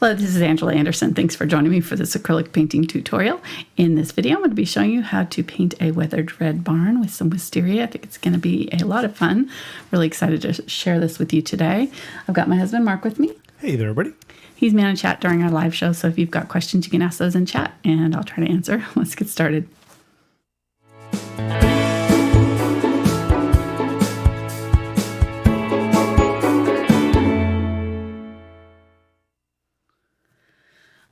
Hello, this is Angela Anderson. Thanks for joining me for this acrylic painting tutorial. In this video, I'm going to be showing you how to paint a weathered red barn with some wisteria. I think it's going to be a lot of fun. Really excited to share this with you today. I've got my husband Mark with me. Hey there, everybody. He's man in chat during our live show, so if you've got questions, you can ask those in chat, and I'll try to answer. Let's get started.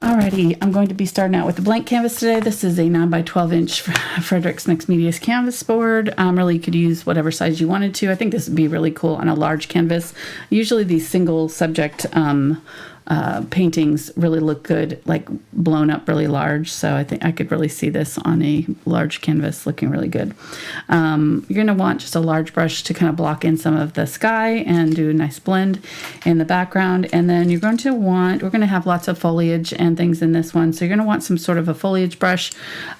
Alrighty, I'm going to be starting out with a blank canvas today. This is a 9 by 12 inch Fredrix Mixed Media's canvas board. Really, you could use whatever size you wanted to. I think this would be really cool on a large canvas. Usually these single subject paintings really look good, like blown up really large. So I think I could really see this on a large canvas looking really good. You're going to want just a large brush to kind of block in some of the sky and do a nice blend in the background. And then you're going to want, we're going to have lots of foliage and things in this one. So you're going to want some sort of a foliage brush.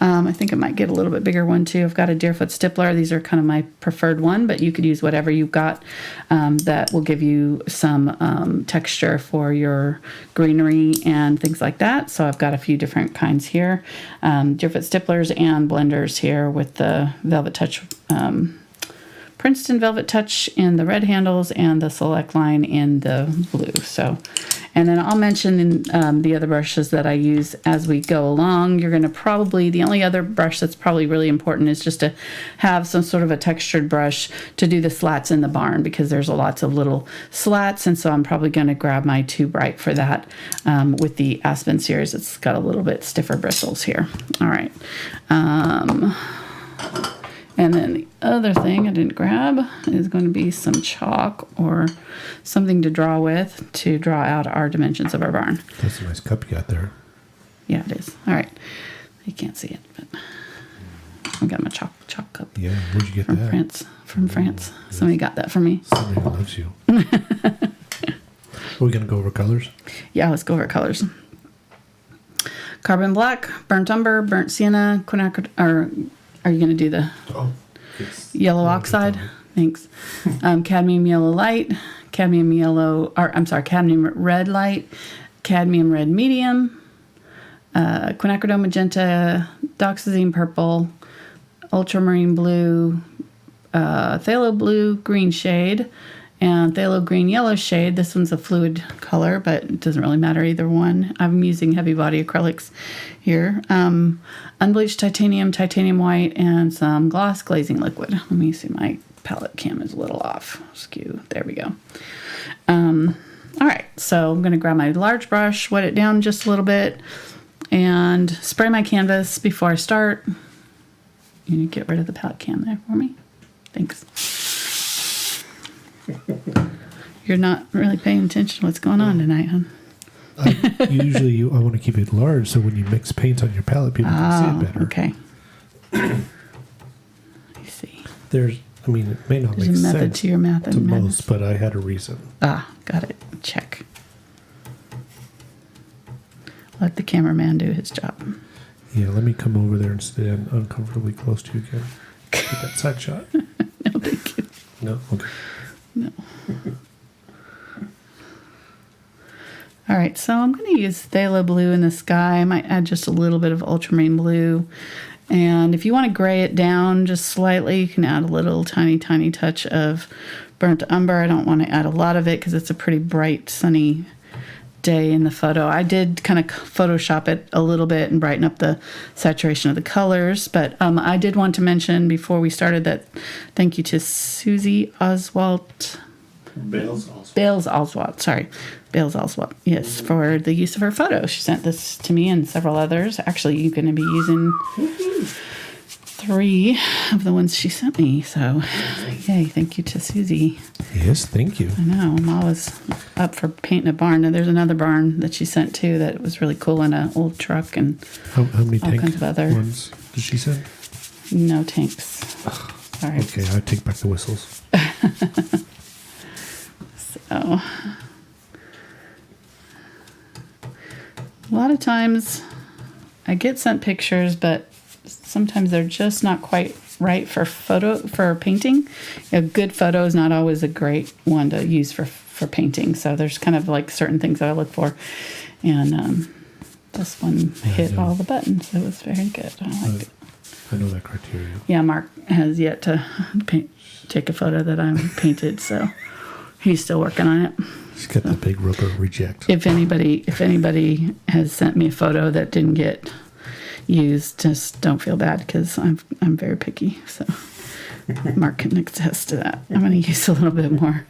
I think it might get a little bit bigger one too. I've got a Deerfoot Stippler. These are kind of my preferred one, but you could use whatever you've got that will give you some texture for your greenery and things like that. So I've got a few different kinds here. Deerfoot Stipplers and blenders here with the Velvet Touch, Princeton Velvet Touch in the red handles and the Select line in the blue. So, and then I'll mention the other brushes that I use as we go along. You're going to probably, the only other brush that's probably really important is just to have some sort of a textured brush to do the slats in the barn, because there's lots of little slats, and so I'm probably going to grab my Too Bright for that with the Aspen series. It's got a little bit stiffer bristles here. All right. And then the other thing I didn't grab is going to be some chalk or something to draw with to draw out our dimensions of our barn. That's a nice cup you got there. Yeah, it is. All right. You can't see it, but I got my chalk cup. Yeah, where'd you get from that? From France. Yes. Somebody got that for me. Somebody who loves you. Are we going to go over colors? Yeah, let's go over colors. Carbon black, burnt umber, burnt sienna, quinacridone, or are you going to do the yellow oxide? Thanks. Cadmium yellow light, cadmium red light, cadmium red medium, Quinacridone Magenta, Dioxazine Purple, Ultramarine Blue, Phthalo Blue green shade, and Phthalo green yellow shade. This one's a fluid color, but it doesn't really matter either one. I'm using heavy body acrylics here. Unbleached titanium, titanium white, and some gloss glazing liquid. Let me see, my palette cam is a little off. Skew. There we go. All right, so I'm going to grab my large brush, wet it down just a little bit, and spray my canvas before I start. You need to get rid of the palette cam there for me. Thanks. You're not really paying attention to what's going on tonight, huh? Usually I want to keep it large so when you mix paint on your palette, people can see it better. Okay. Let me see. It may not There's make a method sense to your math to most, but I had a reason. Got it. Check. Let the cameraman do his job. Yeah, let me come over there and stand uncomfortably close to you again. Get that side shot. No, thank you. No? Okay. No. All right, so I'm going to use Phthalo blue in the sky. I might add just a little bit of ultramarine blue. And if you want to gray it down just slightly, you can add a little tiny touch of burnt umber. I don't want to add a lot of it because it's a pretty bright, sunny day in the photo. I did kind of Photoshop it a little bit and brighten up the saturation of the colors. But I did want to mention before we started that thank you to Susie Bales-Oswalt, yes, for the use of her photo. She sent this to me and several others. Actually, you're going to be using 3 of the ones she sent me. So, yay, thank you to Susie. Yes, thank you. I know, I'm always up for painting a barn. And there's another barn that she sent too that was really cool in an old truck and how many all kinds of other ones did she send? No tanks. All right. Okay, I take back the whistles. So, a lot of times I get sent pictures, but sometimes they're just not quite right for painting. A good photo is not always a great one to use for painting. So there's kind of like certain things that I look for, and this one hit all the buttons. It was very good. I liked it. I know that criteria. Yeah, Mark has yet to take a photo that I'm painted, so he's still working on it. He's got the big rubber reject. If anybody has sent me a photo that didn't get used, just don't feel bad because I'm very picky. So Mark can attest to that. I'm going to use a little bit more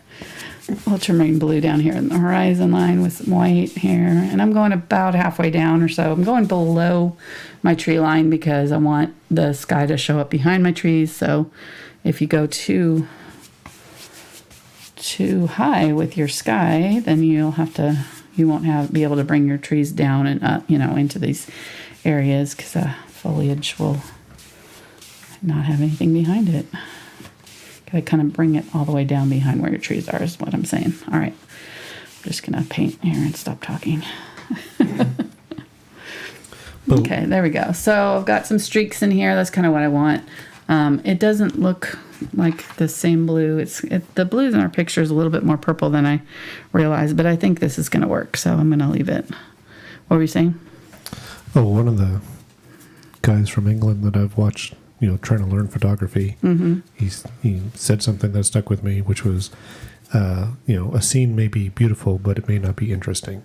ultramarine blue down here in the horizon line with some white here, and I'm going about halfway down or so. I'm going below my tree line because I want the sky to show up behind my trees. So if you go too high with your sky, then you won't be able to bring your trees down and up, into these areas because the foliage will not have anything behind it. Gotta kind of bring it all the way down behind where your trees are is what I'm saying. All right, I'm just gonna paint here and stop talking. Okay, there we go. So I've got some streaks in here. That's kind of what I want. It doesn't look like the same blue. The blues in our picture is a little bit more purple than I realized, but I think this is gonna work, so I'm gonna leave it. What were you saying? Oh, one of the guys from England that I've watched, trying to learn photography, he said something that stuck with me, which was, a scene may be beautiful, but it may not be interesting.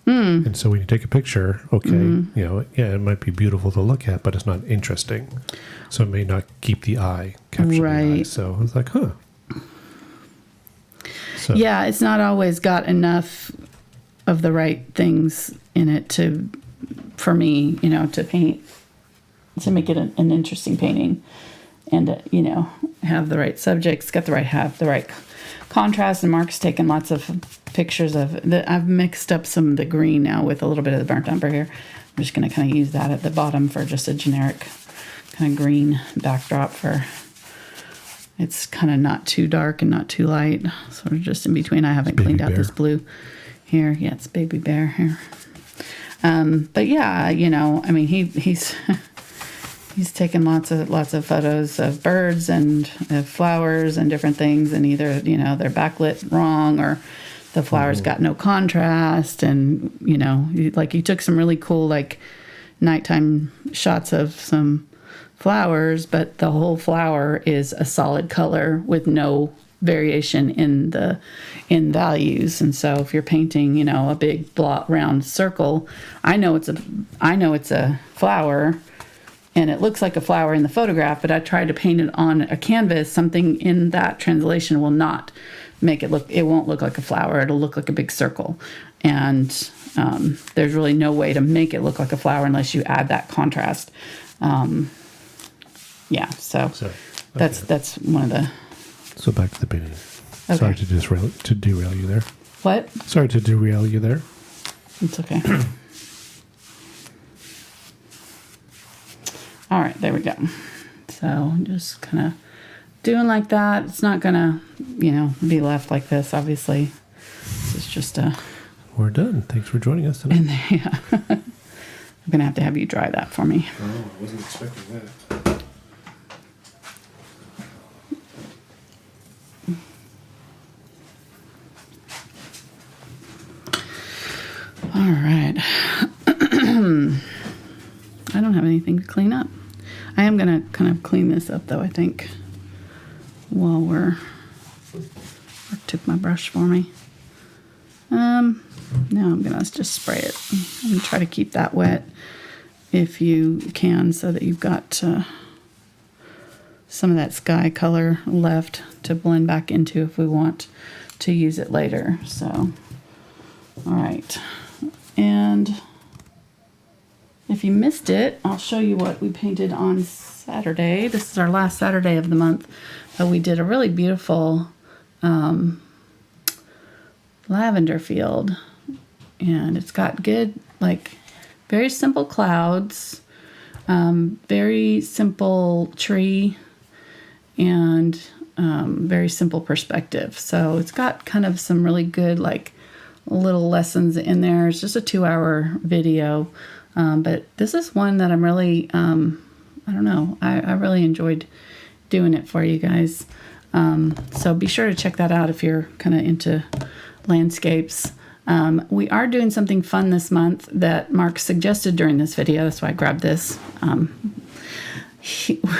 And so when you take a picture, it might be beautiful to look at, but it's not interesting. So it may not keep the eye, capture the eye. So I was like, huh. So. Yeah, it's not always got enough of the right things in it for me, to paint, to make it an interesting painting, and have the right subjects, have the right contrast. And Mark's taken lots of pictures of that. I've mixed up some of the green now with a little bit of the burnt umber here. I'm just going to kind of use that at the bottom for just a generic kind of green backdrop it's kind of not too dark and not too light, sort of just in between. I haven't cleaned out this blue here. Yeah, it's Baby Bear here. But yeah, he's he's taken lots of photos of birds and flowers and different things, and either they're backlit wrong or the flowers got no contrast, and he took some really cool nighttime shots of some flowers, but the whole flower is a solid color with no variation in values. And so if you're painting a big round circle, I know it's a flower and it looks like a flower in the photograph, but I tried to paint it on a canvas. Something in that translation will not make it look, it won't look like a flower. It'll look like a big circle. And there's really no way to make it look like a flower unless you add that contrast. That's one of the... So back to the painting. Okay. Sorry to derail you there. What? Sorry to derail you there. It's okay. All right, there we go. So I'm just kind of doing like that. It's not going to, be left like this, obviously. This is just a... We're done. Thanks for joining us tonight. Yeah. I'm going to have you dry that for me. Oh, I wasn't expecting that. All right. I don't have anything to clean up. I am going to kind of clean this up, though, I think, while Mark took my brush for me. Now I'm going to just spray it and try to keep that wet if you can, so that you've got some of that sky color left to blend back into if we want to use it later. So, all right. And if you missed it, I'll show you what we painted on Saturday. This is our last Saturday of the month, but we did a really beautiful lavender field, and it's got good, very simple clouds, very simple tree, and very simple perspective. So it's got kind of some really good little lessons in there. It's just a 2-hour video, but this is one that I'm really I really enjoyed doing it for you guys. So be sure to check that out if you're kind of into landscapes. We are doing something fun this month that Mark suggested during this video. That's why I grabbed this.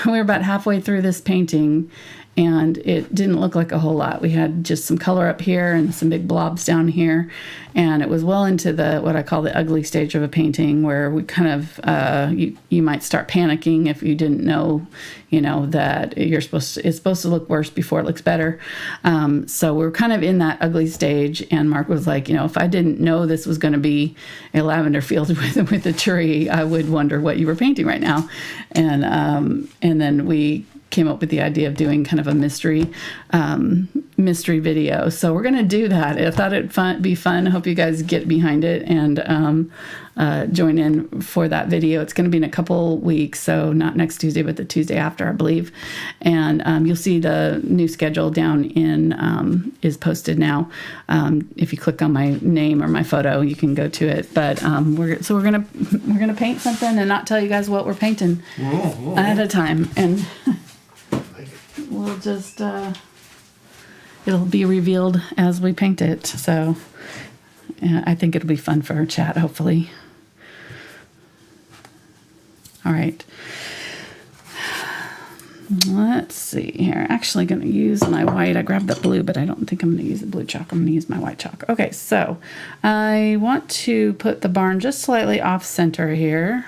We're about halfway through this painting, and it didn't look like a whole lot. We had just some color up here and some big blobs down here, and it was well into the what I call the ugly stage of a painting, where we kind of you might start panicking if you didn't know, that it's supposed to look worse before it looks better. So we're kind of in that ugly stage, and Mark was like, if I didn't know this was going to be a lavender field with a tree, I would wonder what you were painting right now, and then we came up with the idea of doing kind of a mystery video. So we're going to do that. I thought it'd be fun. I hope you guys get behind it and join in for that video. It's going to be in a couple weeks, so not next Tuesday, but the Tuesday after, I believe. And you'll see the new schedule down is posted now. If you click on my name or my photo, you can go to it. But we're gonna paint something and not tell you guys what we're painting ahead of time, and we'll just it'll be revealed as we paint it. So I think it'll be fun for our chat, hopefully. All right. Let's see here. Actually going to use my white. I grabbed the blue, but I don't think I'm going to use the blue chalk. I'm going to use my white chalk. Okay, so I want to put the barn just slightly off center here.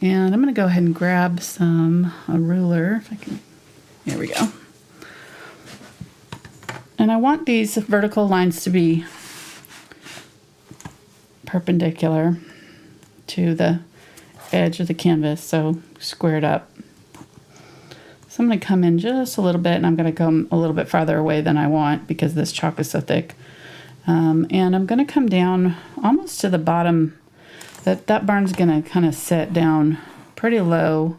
And I'm going to go ahead and grab a ruler, if I can. Here we go. And I want these vertical lines to be perpendicular to the edge of the canvas, so squared up. So I'm going to come in just a little bit, and I'm going to come a little bit farther away than I want because this chalk is so thick. And I'm going to come down almost to the bottom. That barn's going to kind of set down pretty low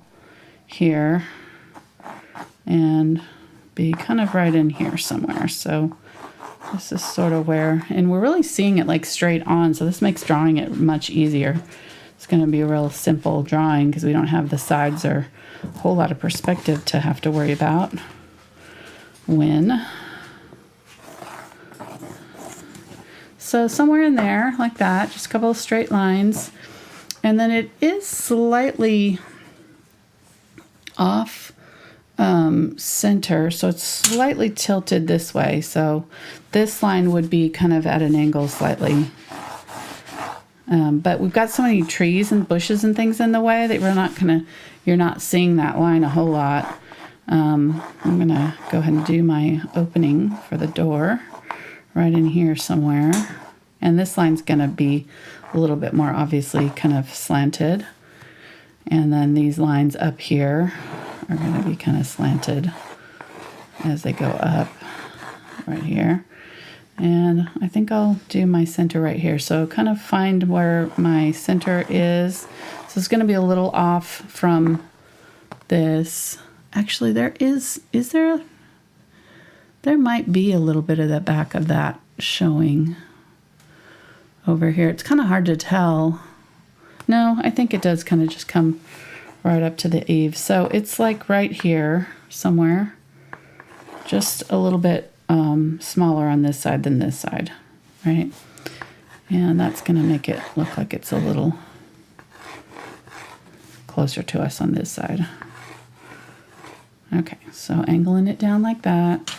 here and be kind of right in here somewhere. So this is sort of where, and we're really seeing it like straight on, so this makes drawing it much easier. It's going to be a real simple drawing because we don't have the sides or a whole lot of perspective to have to worry about when. So somewhere in there like that, just a couple of straight lines. And then it is slightly off center, so it's slightly tilted this way. So this line would be kind of at an angle slightly. But we've got so many trees and bushes and things in the way that you're not seeing that line a whole lot. I'm gonna go ahead and do my opening for the door right in here somewhere. And this line's gonna be a little bit more obviously kind of slanted. And then these lines up here are gonna be kind of slanted as they go up right here. And I think I'll do my center right here. So kind of find where my center is. So it's going to be a little off from this. Actually, there might be a little bit of the back of that showing over here. It's kind of hard to tell. No, I think it does kind of just come right up to the eaves. So it's like right here somewhere. Just a little bit smaller on this side than this side, right? And that's going to make it look like it's a little closer to us on this side. Okay, so angling it down like that,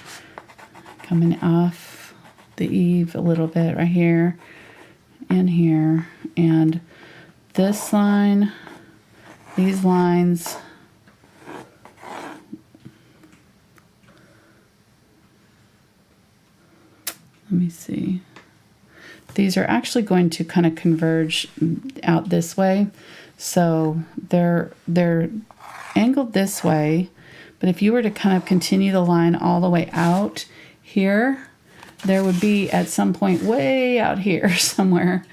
coming off the eave a little bit right here and here, and this line, these lines, let me see. These are actually going to kind of converge out this way. So they're angled this way, but if you were to kind of continue the line all the way out here, there would be at some point way out here somewhere,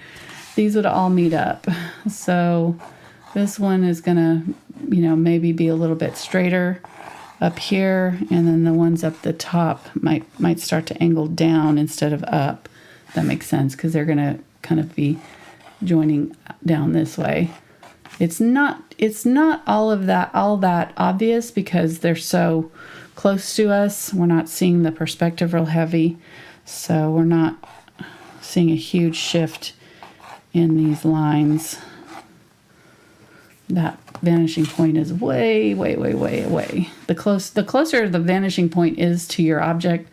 these would all meet up. So this one is gonna, maybe be a little bit straighter up here, and then the ones up the top might start to angle down instead of up. That makes sense because they're gonna kind of be joining down this way. It's not all that obvious because they're so close to us. We're not seeing the perspective real heavy, so we're not seeing a huge shift in these lines. That vanishing point is way, way, way, way away. The closer the vanishing point is to your object,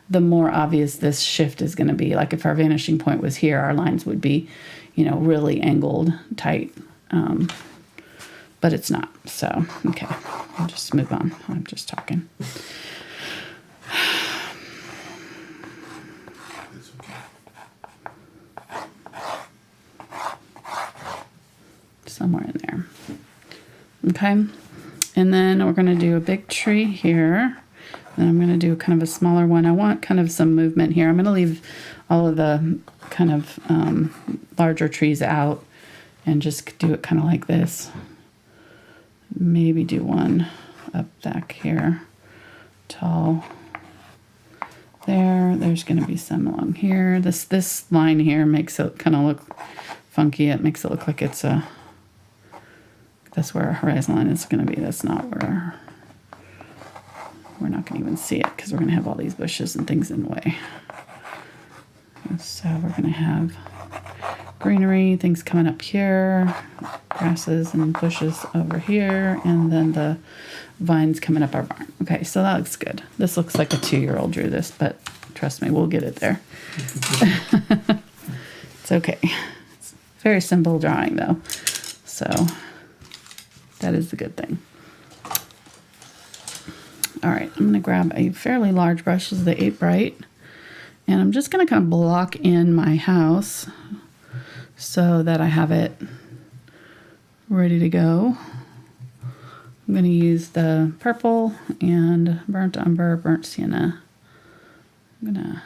the more obvious this shift is going to be. Like if our vanishing point was here, our lines would be, really angled tight. But it's not. So, okay, I'll just move on. I'm just talking. Somewhere in there. Okay. And then we're going to do a big tree here. And I'm going to do kind of a smaller one. I want kind of some movement here. I'm going to leave all of the kind of larger trees out and just do it kind of like this. Maybe do one up back here. Tall. There's going to be some along here. This line here makes it kind of look funky. It makes it look like it's that's where our horizon line is going to be. That's not where we're not going to even see it because we're going to have all these bushes and things in the way. So we're going to have greenery, things coming up here, grasses and bushes over here, and then the vines coming up our barn. Okay, so that looks good. This looks like a 2-year-old drew this, but trust me, we'll get it there. It's okay. It's a very simple drawing though, so that is the good thing. All right, I'm going to grab a fairly large brush. This is the 8 Bright, and I'm just going to kind of block in my house so that I have it ready to go. I'm going to use the purple and burnt umber, burnt sienna. I'm going to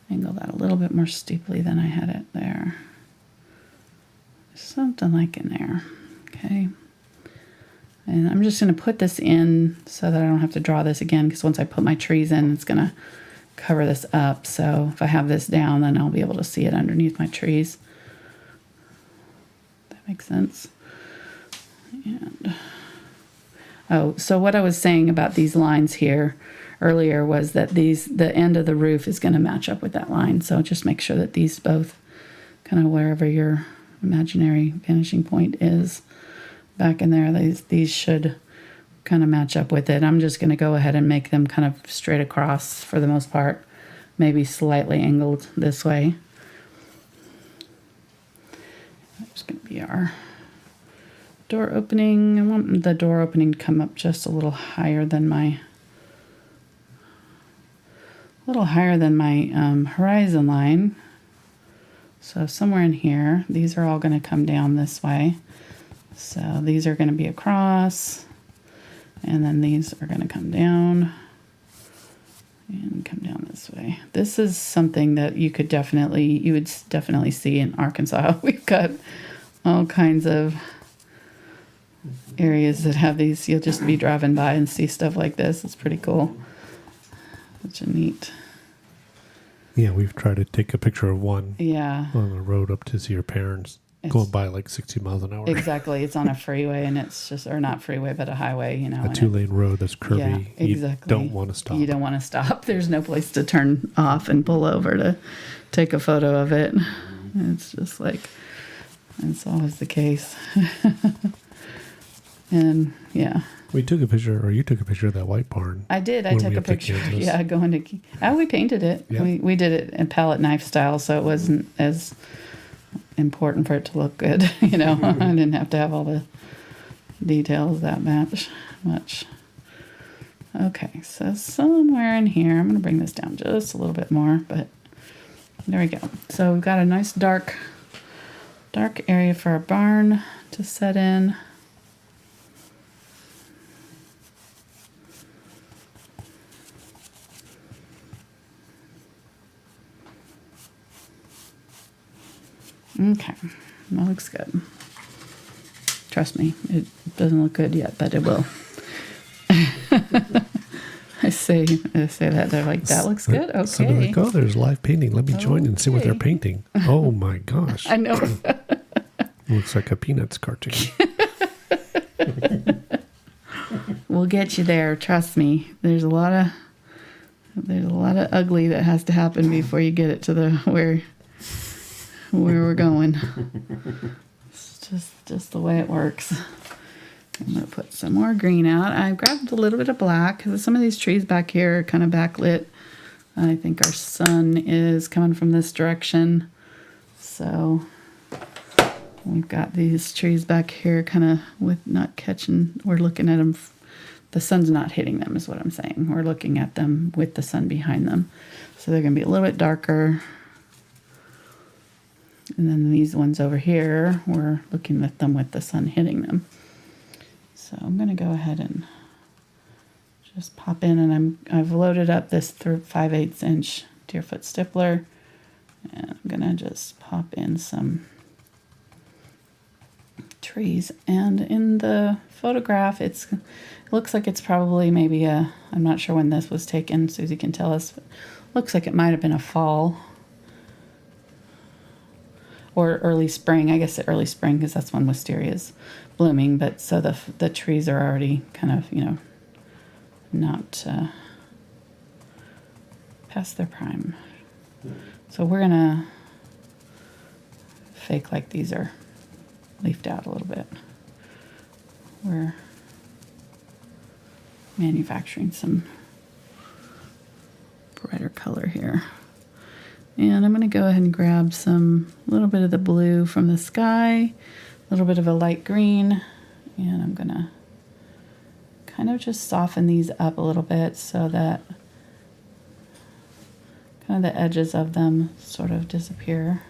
angle that a little bit more steeply than I had it there. Something like in there. Okay. And I'm just going to put this in so that I don't have to draw this again, because once I put my trees in, it's going to cover this up. So if I have this down, then I'll be able to see it underneath my trees. That makes sense. And so what I was saying about these lines here earlier was that the end of the roof is going to match up with that line. So just make sure that these both kind of wherever your imaginary vanishing point is back in there, these should kind of match up with it. I'm just going to go ahead and make them kind of straight across for the most part, maybe slightly angled this way. There's going to be our door opening. I want the door opening to come up just a little higher than my horizon line. So somewhere in here, these are all going to come down this way. So these are going to be across, and then these are going to come down and come down this way. This is something that you would definitely see in Arkansas. We've got all kinds of areas that have these. You'll just be driving by and see stuff like this. It's pretty cool. Such a neat. Yeah, we've tried to take a picture of one on the road up to see your parents going by like 60 miles an hour. Exactly. It's on a freeway, and it's just, or not freeway, but a highway, a 2-lane road that's curvy. Yeah, exactly. You don't want to stop. You don't want to stop. There's no place to turn off and pull over to take a photo of it. It's just like, it's always the case. And yeah. We took a picture, or you took a picture of that white barn. I did. I took a picture. Yeah, going to. We painted it. Yeah. We did it in palette knife style, so it wasn't as important for it to look good. I didn't have to have all the details that much. Okay, so somewhere in here, I'm going to bring this down just a little bit more, but there we go. So we've got a nice dark area for our barn to set in. Okay, that looks good. Trust me, it doesn't look good yet, but it will. I say that, they're like, that looks good? Okay. So they're like, there's live painting. Let me join and see what they're painting. Oh my gosh. I know. Looks like a Peanuts cartoon. We'll get you there. Trust me. There's a lot of ugly that has to happen before you get it to the where we're going. It's just the way it works. I'm gonna put some more green out. I grabbed a little bit of black because some of these trees back here are kind of backlit. I think our sun is coming from this direction, so we've got these trees back here kind of with not catching. We're looking at them. The sun's not hitting them is what I'm saying. We're looking at them with the sun behind them. So they're going to be a little bit darker. And then these ones over here, we're looking at them with the sun hitting them. So I'm going to go ahead and just pop in, and I've loaded up this 5/8 inch Deerfoot Stippler, and I'm going to just pop in some trees. And in the photograph, it looks like it's probably maybe I'm not sure when this was taken. Susie can tell us. But looks like it might have been a fall or early spring. I guess early spring because that's when wisteria is blooming. But so the trees are already kind of not past their prime. So we're gonna fake like these are leafed out a little bit. We're manufacturing some brighter color here. And I'm going to go ahead and grab a little bit of the blue from the sky, a little bit of a light green, and I'm going to kind of just soften these up a little bit so that kind of the edges of them sort of disappear.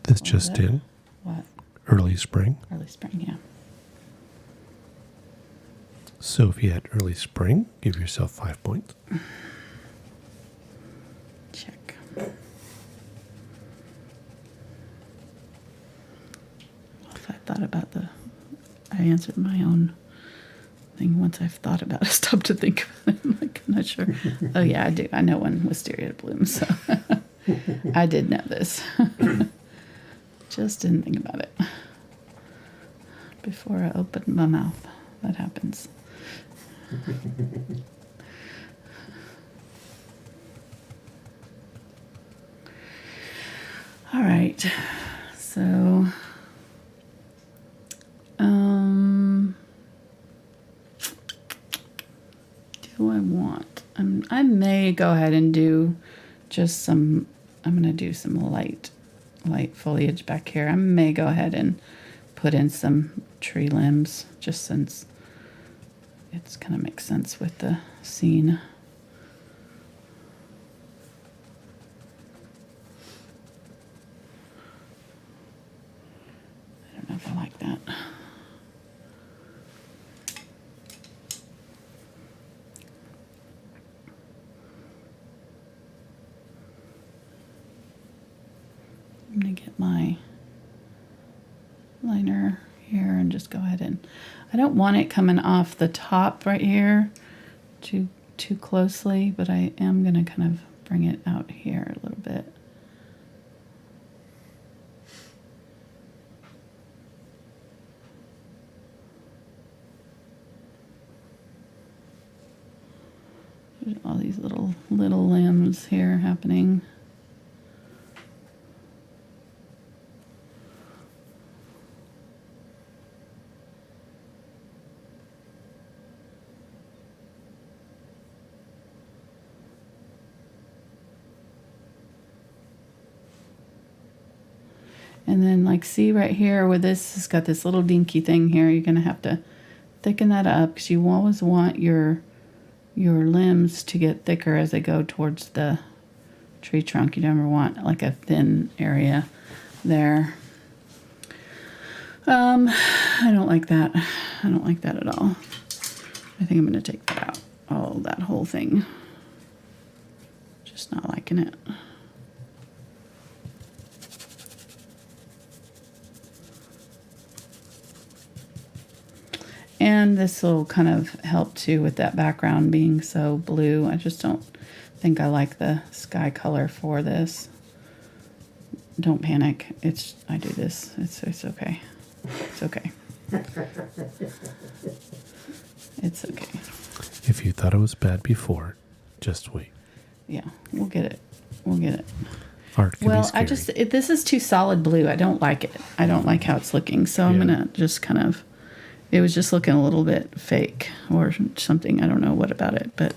This just in? What? Early spring. Early spring, yeah. So if you had early spring, give yourself 5 points. Check. If I thought about I answered my own thing once I've thought about it. I stopped to think about it. I'm like, I'm not sure. Oh yeah, I do. I know when wisteria blooms, so I did know this. Just didn't think about it before I opened my mouth. That happens. All right, so do I want? I may go ahead and do just some. I'm going to do some light foliage back here. I may go ahead and put in some tree limbs just since it's kind of makes sense with the scene. I don't know if I like that. I'm going to get my liner here and just go ahead and I don't want it coming off the top right here too closely, but I am going to kind of bring it out here a little bit. There's all these little limbs here happening. And then like see right here where this has got this little dinky thing here, you're going to have to thicken that up because you always want your limbs to get thicker as they go towards the tree trunk. You never want like a thin area there. I don't like that. I don't like that at all. I think I'm going to take that out. Oh, that whole thing. Just not liking it. And this will kind of help too with that background being so blue. I just don't think I like the sky color for this. don't panic. I do this. It's okay. It's okay. It's okay. If you thought it was bad before, just wait. Yeah, we'll get it. We'll get it. Art can be scary. This is too solid blue. I don't like it. I don't like how it's looking. So I'm going to just kind of, it was just looking a little bit fake or something. I don't know what about it, but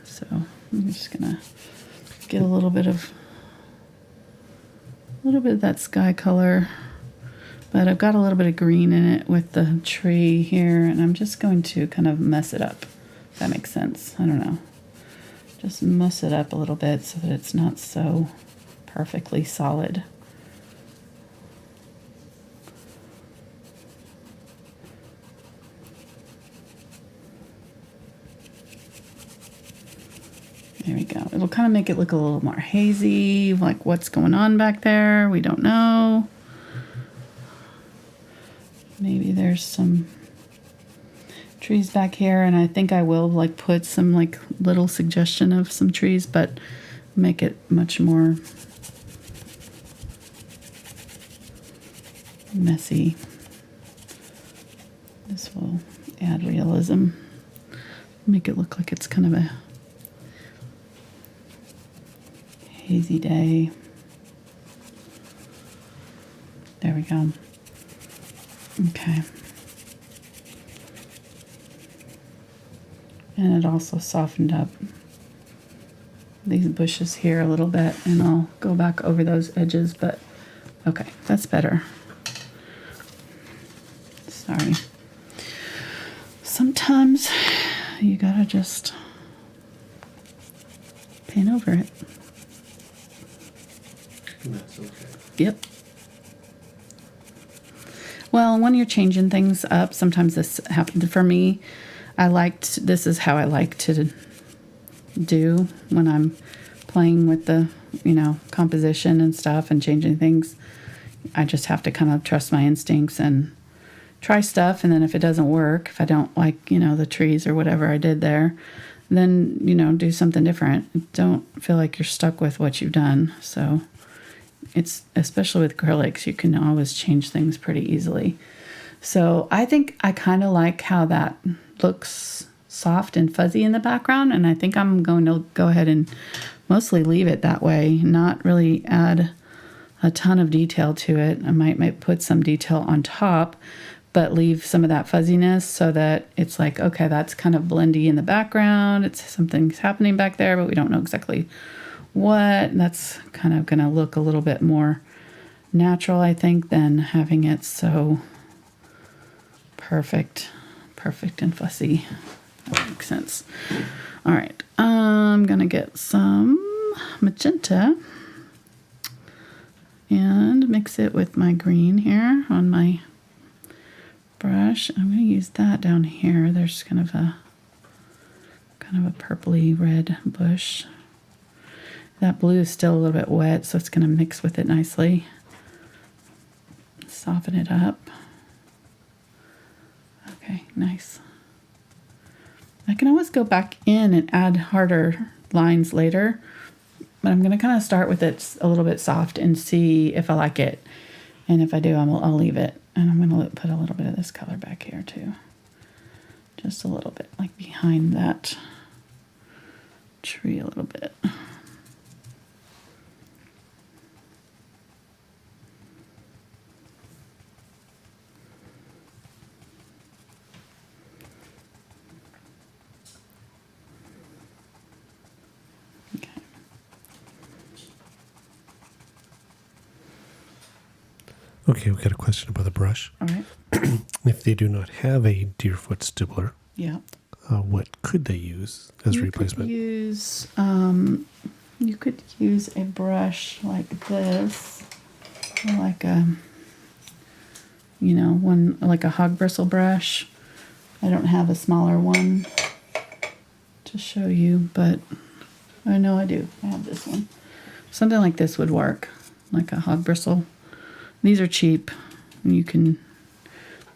so I'm just going to get a little bit of that sky color. But I've got a little bit of green in it with the tree here, and I'm just going to kind of mess it up. If that makes sense. I don't know. Just muss it up a little bit so that it's not so perfectly solid. There we go. It'll kind of make it look a little more hazy, like what's going on back there. We don't know. Maybe there's some trees back here, and I think I will like put some like little suggestion of some trees, but make it much more messy. This will add realism, make it look like it's kind of a hazy day. There we go. Okay. And it also softened up these bushes here a little bit, and I'll go back over those edges, but okay, that's better. Sorry. Sometimes you gotta just paint over it. That's okay. Yep. Well, when you're changing things up, sometimes this happens for me. This is how I like to do when I'm playing with the, composition and stuff and changing things. I just have to kind of trust my instincts and try stuff. And then if it doesn't work, if I don't like, the trees or whatever I did there, then, do something different. Don't feel like you're stuck with what you've done. So it's, especially with acrylics, you can always change things pretty easily. So I think I kind of like how that looks soft and fuzzy in the background, and I think I'm going to go ahead and mostly leave it that way, not really add a ton of detail to it. I might put some detail on top, but leave some of that fuzziness so that it's like, okay, that's kind of blendy in the background. It's something's happening back there, but we don't know exactly what. That's kind of going to look a little bit more natural, I think, than having it so perfect and fussy. That makes sense. All right, I'm gonna get some magenta and mix it with my green here on my brush. I'm gonna use that down here. There's kind of a purpley red bush. That blue is still a little bit wet, so it's gonna mix with it nicely. Soften it up. Okay, nice. I can always go back in and add harder lines later, but I'm going to kind of start with it a little bit soft and see if I like it. And if I do, I'll leave it. And I'm going to put a little bit of this color back here too. Just a little bit, like behind that tree a little bit. Okay, we got a question about the brush. All right. If they do not have a Deerfoot Stippler, Yeah. What could they use as replacement? You could use a brush like this, or like a, one like a hog bristle brush. I don't have a smaller one to show you, but I know I do. I have this one. Something like this would work, like a hog bristle. These are cheap.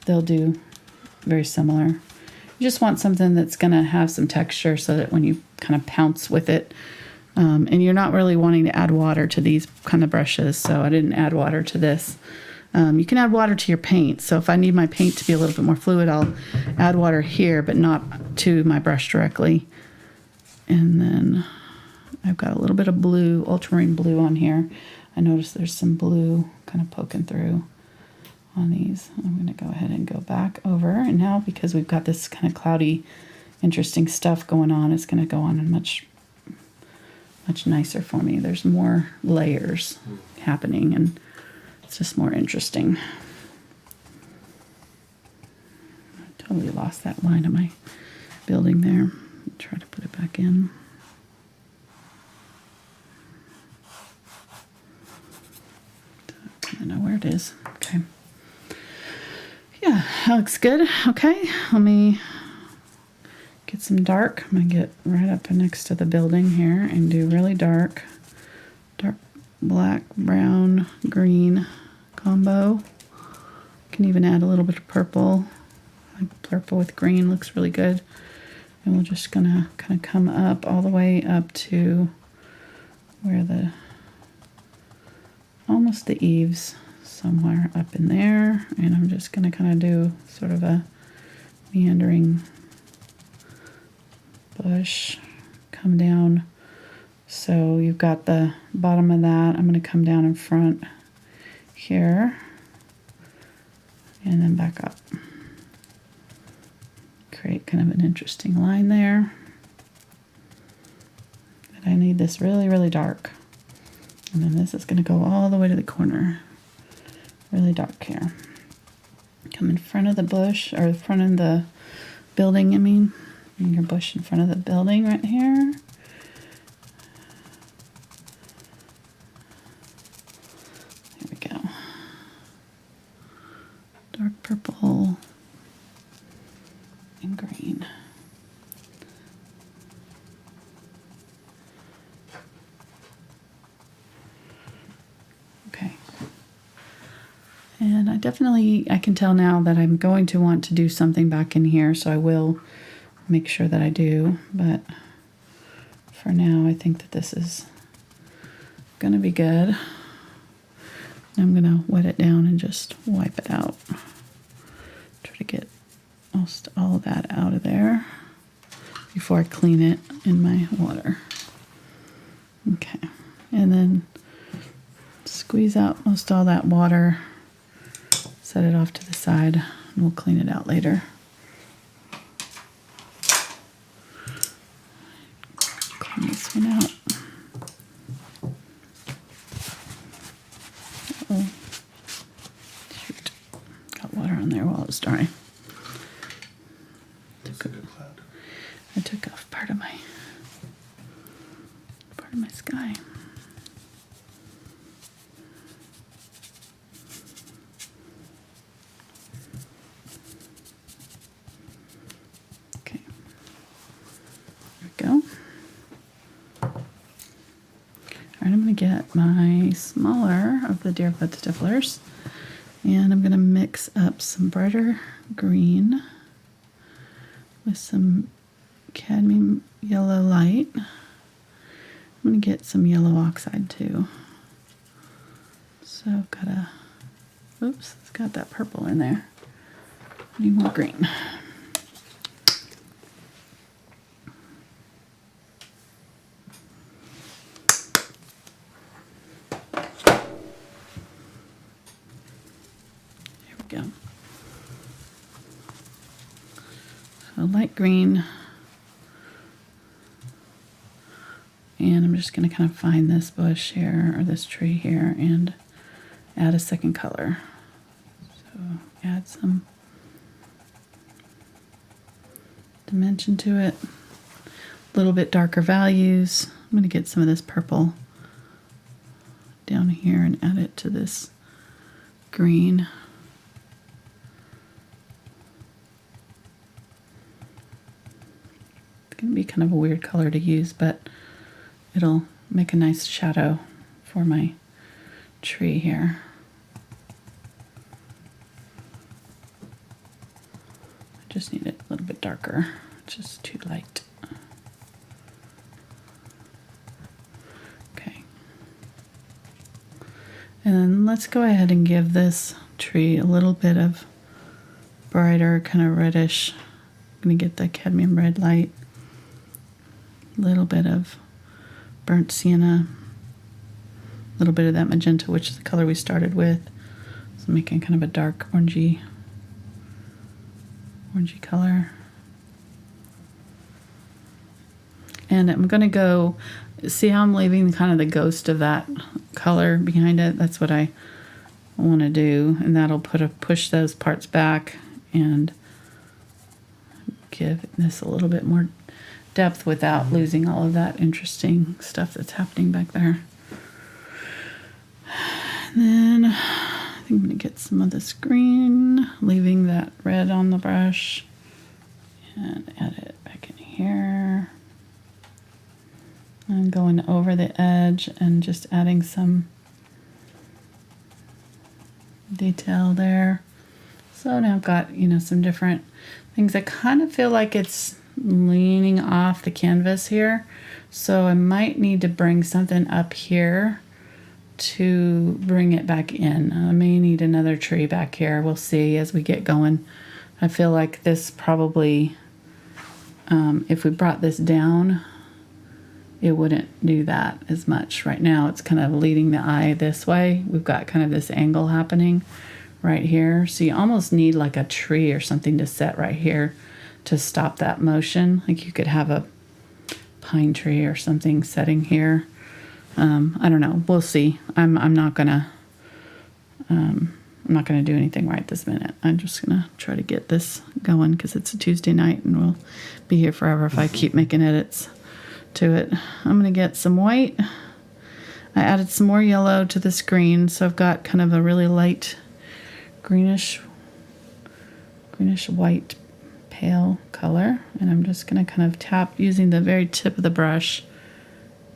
They'll do very similar. You just want something that's going to have some texture so that when you kind of pounce with it, And you're not really wanting to add water to these kind of brushes, so I didn't add water to this. You can add water to your paint, so if I need my paint to be a little bit more fluid, I'll add water here, but not to my brush directly. And then I've got a little bit of blue, ultramarine blue on here. I noticed there's some blue kind of poking through on these. I'm going to go ahead and go back over, and now because we've got this kind of cloudy, interesting stuff going on, it's going to go on much nicer for me. There's more layers happening, and it's just more interesting. I totally lost that line of my building there. I'll try to put it back in. I know where it is. Okay. Yeah, that looks good. Okay, let me get some dark. I'm going to get right up next to the building here and do really dark black, brown, green combo. Can even add a little bit of purple. Like purple with green looks really good. And we're just going to kind of come up all the way up to where almost the eaves, somewhere up in there. And I'm just going to kind of do sort of a meandering bush, come down. So you've got the bottom of that. I'm going to come down in front here and then back up. Create kind of an interesting line there. But I need this really, really dark. And then this is going to go all the way to the corner. Really dark here. Come in front of the bush, or front of the building, I mean. Bring your bush in front of the building right here. There we go. Dark purple and green. Okay. And I can tell now that I'm going to want to do something back in here, so I will make sure that I do, but for now I think that this is going to be good. I'm going to wet it down and just wipe it out. Try to get most all of that out of there before I clean it in my water. Okay, and then squeeze out most all that water, set it off to the side, and we'll clean it out later. Clean this one out. Uh-oh. Shoot. Got water on there while it was dry. I took off part of my sky. Okay. There we go. All right, I'm going to get my smaller of the Deerfoot stipplers, and I'm going to mix up some brighter green with some cadmium yellow light. I'm going to get some yellow oxide too. So I've got oops, it's got that purple in there. I need more green. There we go. So light green. And I'm just going to kind of find this bush here, or this tree here, and add a second color. So add some dimension to it. A little bit darker values. I'm going to get some of this purple down here and add it to this green. It's going to be kind of a weird color to use, but it'll make a nice shadow for my tree here. I just need it a little bit darker. It's just too light. And then let's go ahead and give this tree a little bit of brighter, kind of reddish. I'm going to get the Cadmium Red Light. A little bit of burnt sienna. A little bit of that magenta, which is the color we started with. So I'm making kind of a dark orangey color. And I'm going to go, see how I'm leaving kind of the ghost of that color behind it? That's what I want to do. And that'll push those parts back and give this a little bit more depth without losing all of that interesting stuff that's happening back there. And then I think I'm going to get some of this green, leaving that red on the brush, and add it back in here. And going over the edge and just adding some detail there. So now I've got, you know, some different things. I kind of feel like it's leaning off the canvas here. So I might need to bring something up here to bring it back in. I may need another tree back here. We'll see as we get going. I feel like this probably, if we brought this down, it wouldn't do that as much. Right now it's kind of leading the eye this way. We've got kind of this angle happening right here. So you almost need like a tree or something to set right here to stop that motion. Like you could have a pine tree or something setting here. I don't know. We'll see. I'm not gonna do anything right this minute. I'm just gonna try to get this going because it's a Tuesday night and we'll be here forever if I keep making edits to it. I'm gonna get some white. I added some more yellow to this green, so I've got kind of a really light greenish white pale color, and I'm just gonna kind of tap using the very tip of the brush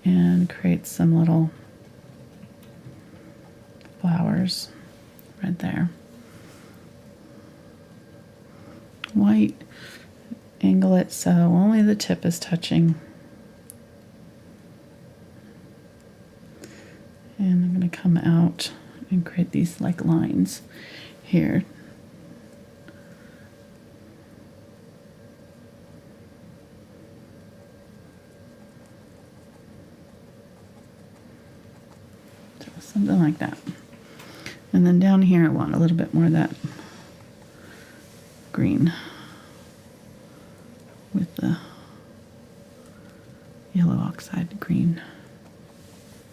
and create some little flowers right there. White, angle it so only the tip is touching. And I'm going to come out and create these like lines here. So something like that. And then down here I want a little bit more of that green with the yellow oxide green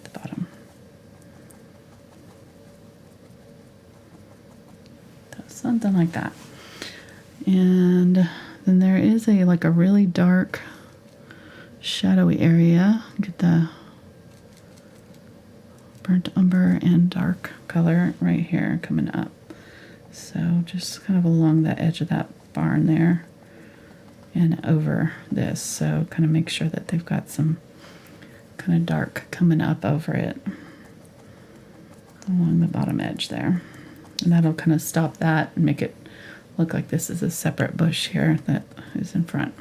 at the bottom. Something like that. And then there is a like a really dark shadowy area. Get the burnt umber and dark color right here coming up. So just kind of along the edge of that barn there and over this. So kind of make sure that they've got some kind of dark coming up over it along the bottom edge there. And that'll kind of stop that and make it look like this is a separate bush here that is in front.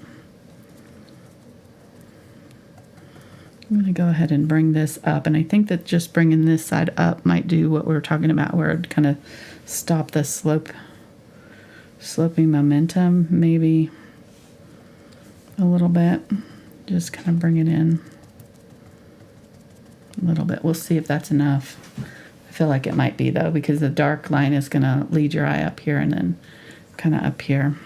I'm going to go ahead and bring this up, and I think that just bringing this side up might do what we were talking about, where it kind of stop the sloping momentum, maybe a little bit. Just kind of bring it in a little bit. We'll see if that's enough. I feel like it might be though, because the dark line is going to lead your eye up here and then kind of up here.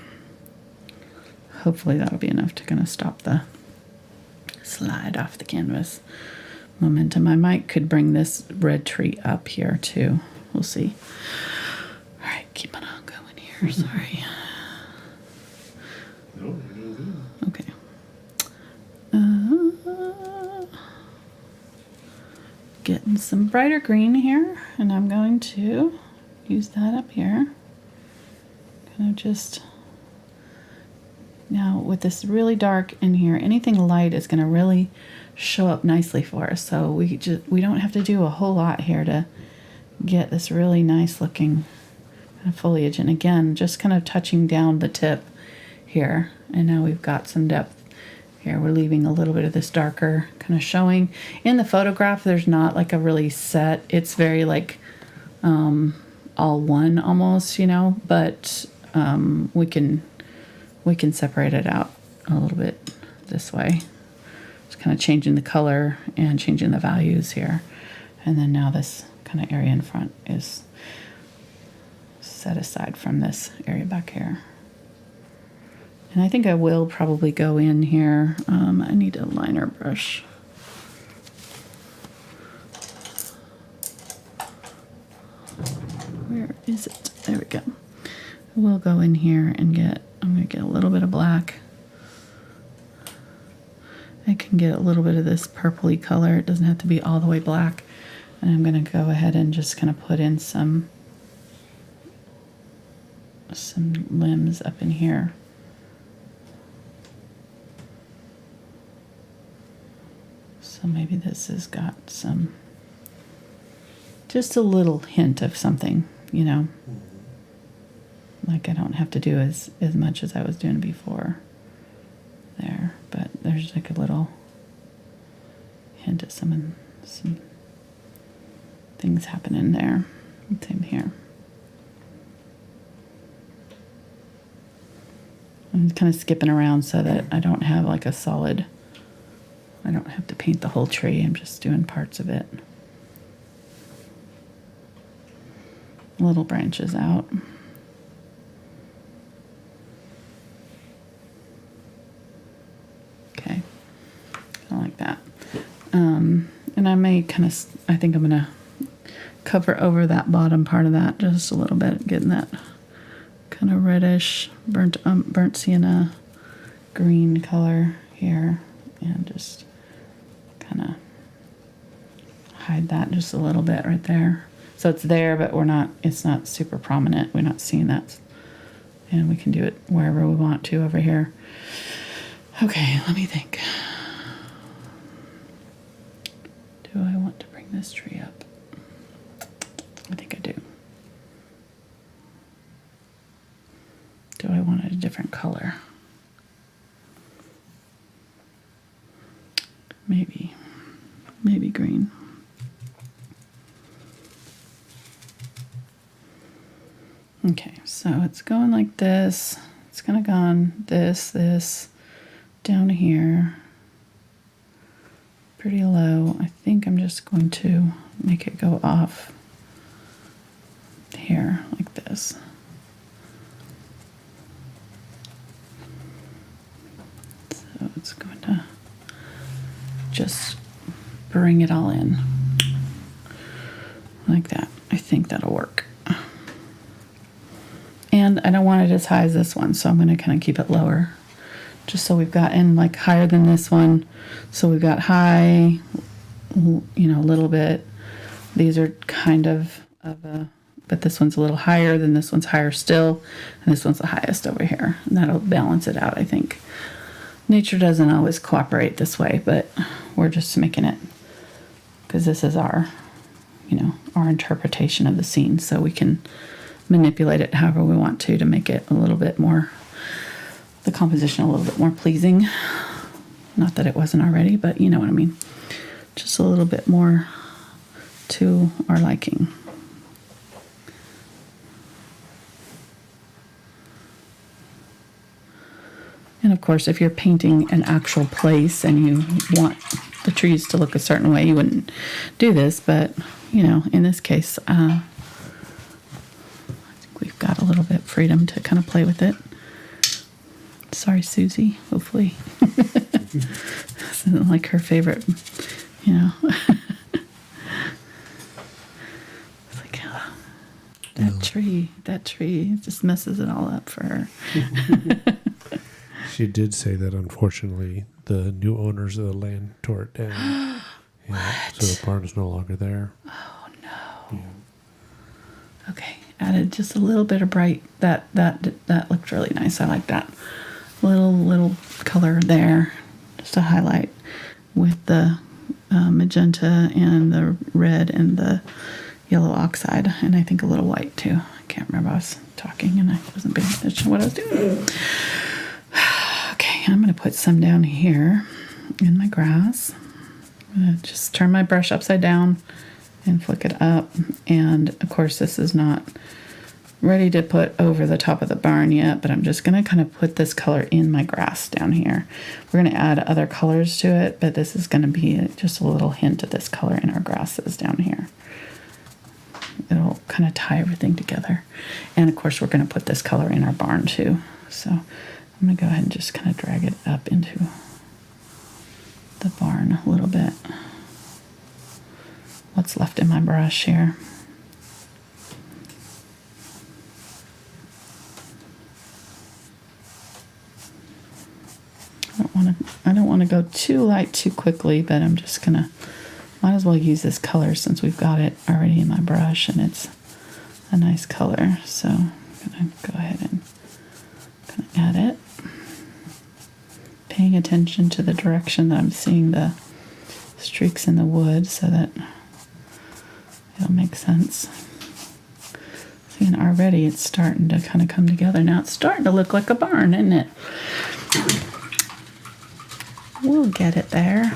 Hopefully that'll be enough to kind of stop the slide off the canvas momentum. I could bring this red tree up here too. We'll see. All right, keep on going here. Sorry. Okay. Getting some brighter green here, and I'm going to use that up here. Kind of just now with this really dark in here, anything light is going to really show up nicely for us. So we don't have to do a whole lot here to get this really nice looking kind of foliage. And again, just kind of touching down the tip here, and now we've got some depth. Here we're leaving a little bit of this darker kind of showing. In the photograph, there's not like a really set, it's very like all one almost, you know, but we can separate it out a little bit this way. Just kind of changing the color and changing the values here. And then now this kind of area in front is set aside from this area back here. And I think I will probably go in here. I need a liner brush. Where is it? There we go. We'll go in here and I'm going to get a little bit of black. I can get a little bit of this purpley color. It doesn't have to be all the way black. And I'm going to go ahead and just kind of put in some limbs up in here. So maybe this has got just a little hint of something, you know. Like I don't have to do as much as I was doing before there, but there's like a little hint of some things happening there. Same here. I'm kind of skipping around so that I don't have like a solid, I don't have to paint the whole tree. I'm just doing parts of it. Little branches out. Okay, I like that. And I may I think I'm gonna cover over that bottom part of that just a little bit, getting that kind of reddish, burnt sienna green color here, and just kind of hide that just a little bit right there. So it's there, but it's not super prominent. We're not seeing that. And we can do it wherever we want to over here. Okay, let me think. Do I want to bring this tree up? I think I do. Do I want a different color? Maybe green. Okay, so it's going like this. It's gonna go on this, down here. Pretty low. I think I'm just going to make it go off here like this. So it's going to just bring it all in like that. I think that'll work. And I don't want it as high as this one, so I'm going to kind of keep it lower. Just so we've gotten like higher than this one. So we've got high, you know, a little bit. These are kind of but this one's a little higher, then this one's higher still, and this one's the highest over here. And that'll balance it out, I think. Nature doesn't always cooperate this way, but we're just making it, because this is our, you know, our interpretation of the scene, so we can manipulate it however we want to make it a little bit more, the composition a little bit more pleasing. Not that it wasn't already, but you know what I mean. Just a little bit more to our liking. And of course, if you're painting an actual place and you want the trees to look a certain way, you wouldn't do this, but you know, in this case, I think we've got a little bit of freedom to kind of play with it. Sorry, Susie. Hopefully, this isn't like her favorite, you know. It's like, oh, that tree just messes it all up for her. She did say that, unfortunately, the new owners of the land tore it down. Yeah, so the barn is no longer there. Oh no. Yeah. Okay, added just a little bit of bright. That looked really nice. I like that little color there, just a highlight with the magenta and the red and the yellow oxide, and I think a little white too. I can't remember. I was talking and I wasn't paying attention to what I was doing. Okay, I'm going to put some down here in my grass. I'm going to just turn my brush upside down and flick it up. And of course this is not ready to put over the top of the barn yet, but I'm just going to kind of put this color in my grass down here. We're going to add other colors to it, but this is going to be just a little hint of this color in our grasses down here. It'll kind of tie everything together. And of course we're going to put this color in our barn too. So I'm going to go ahead and just kind of drag it up into the barn a little bit. What's left in my brush here. I don't want to go too light too quickly, but I'm just gonna, might as well use this color since we've got it already in my brush and it's a nice color. So I'm gonna go ahead and kind of add it, paying attention to the direction that I'm seeing the streaks in the wood so that it'll make sense. See, and already it's starting to kind of come together. Now it's starting to look like a barn, isn't it? We'll get it there.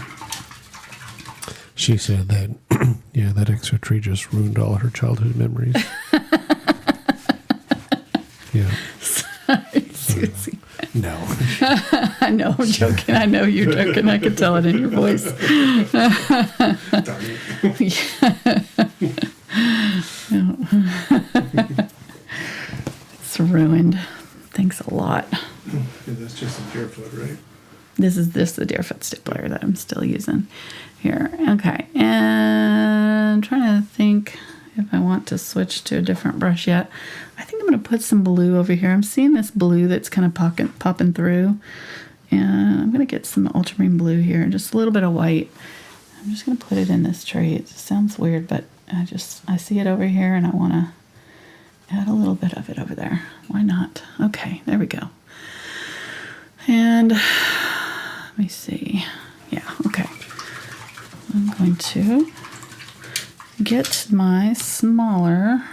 She said that, yeah, that extra tree just ruined all her childhood memories. Yeah. Sorry, Susie. No. I know, I'm joking. I know you're joking. I can tell it in your voice. It's ruined. Thanks a lot. Yeah, that's just a Deerfoot, right? This is the Deerfoot Stippler that I'm still using here. Okay, and I'm trying to think if I want to switch to a different brush yet. I think I'm going to put some blue over here. I'm seeing this blue that's kind of popping through. And I'm going to get some ultramarine blue here and just a little bit of white. I'm just going to put it in this tree. It sounds weird, but I see it over here and I want to add a little bit of it over there. Why not? Okay, there we go. And let me see. Yeah, okay. I'm going to get my smaller,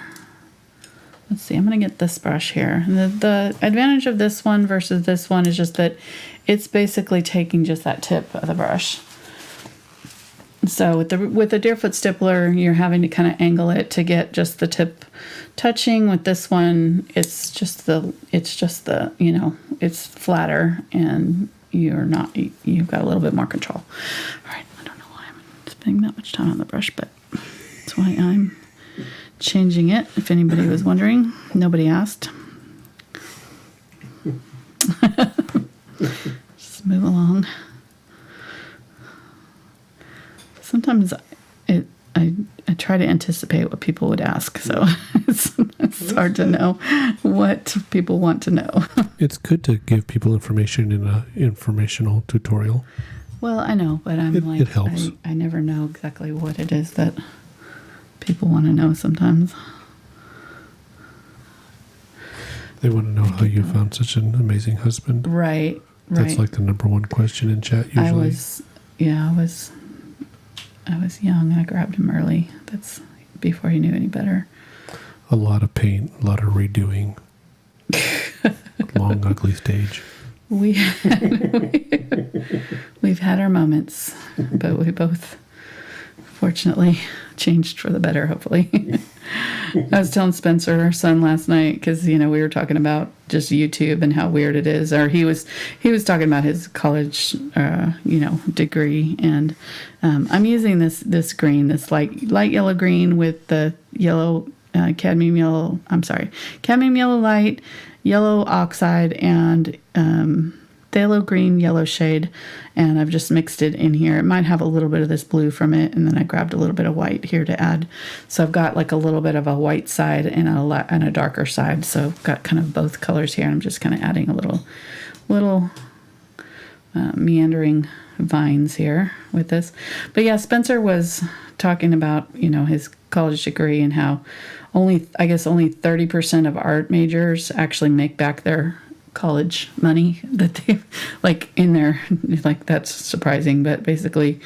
let's see, I'm going to get this brush here. And the advantage of this one versus this one is just that it's basically taking just that tip of the brush. So with the Deerfoot Stippler, you're having to kind of angle it to get just the tip touching. With this one, it's just the you know, it's flatter and you've got a little bit more control. All right, I don't know why I'm spending that much time on the brush, but that's why I'm changing it. If anybody was wondering, nobody asked. Just move along. Sometimes I try to anticipate what people would ask, so it's hard to know what people want to know. It's good to give people information in an informational tutorial. Well, I know, but it helps. I never know exactly what it is that people want to know sometimes. They want to know how you found such an amazing husband. Right. That's like the number one question in chat usually. I was young. I grabbed him early. That's before he knew any better. A lot of paint, a lot of redoing. Long, ugly stage. We've had our moments, but we both, fortunately, changed for the better, hopefully. I was telling Spencer, our son, last night, because, you know, we were talking about just YouTube and how weird it is. Or he was talking about his college, degree. And I'm using this green, this light yellow green with the yellow, cadmium yellow light, yellow oxide, and phthalo green yellow shade, and I've just mixed it in here. It might have a little bit of this blue from it, and then I grabbed a little bit of white here to add. So I've got like a little bit of a white side and a darker side. So I've got kind of both colors here. I'm just kind of adding a little meandering vines here with this. But yeah, Spencer was talking about, you know, his college degree and how only 30% of art majors actually make back their college money that they like in there. Like, that's surprising, but basically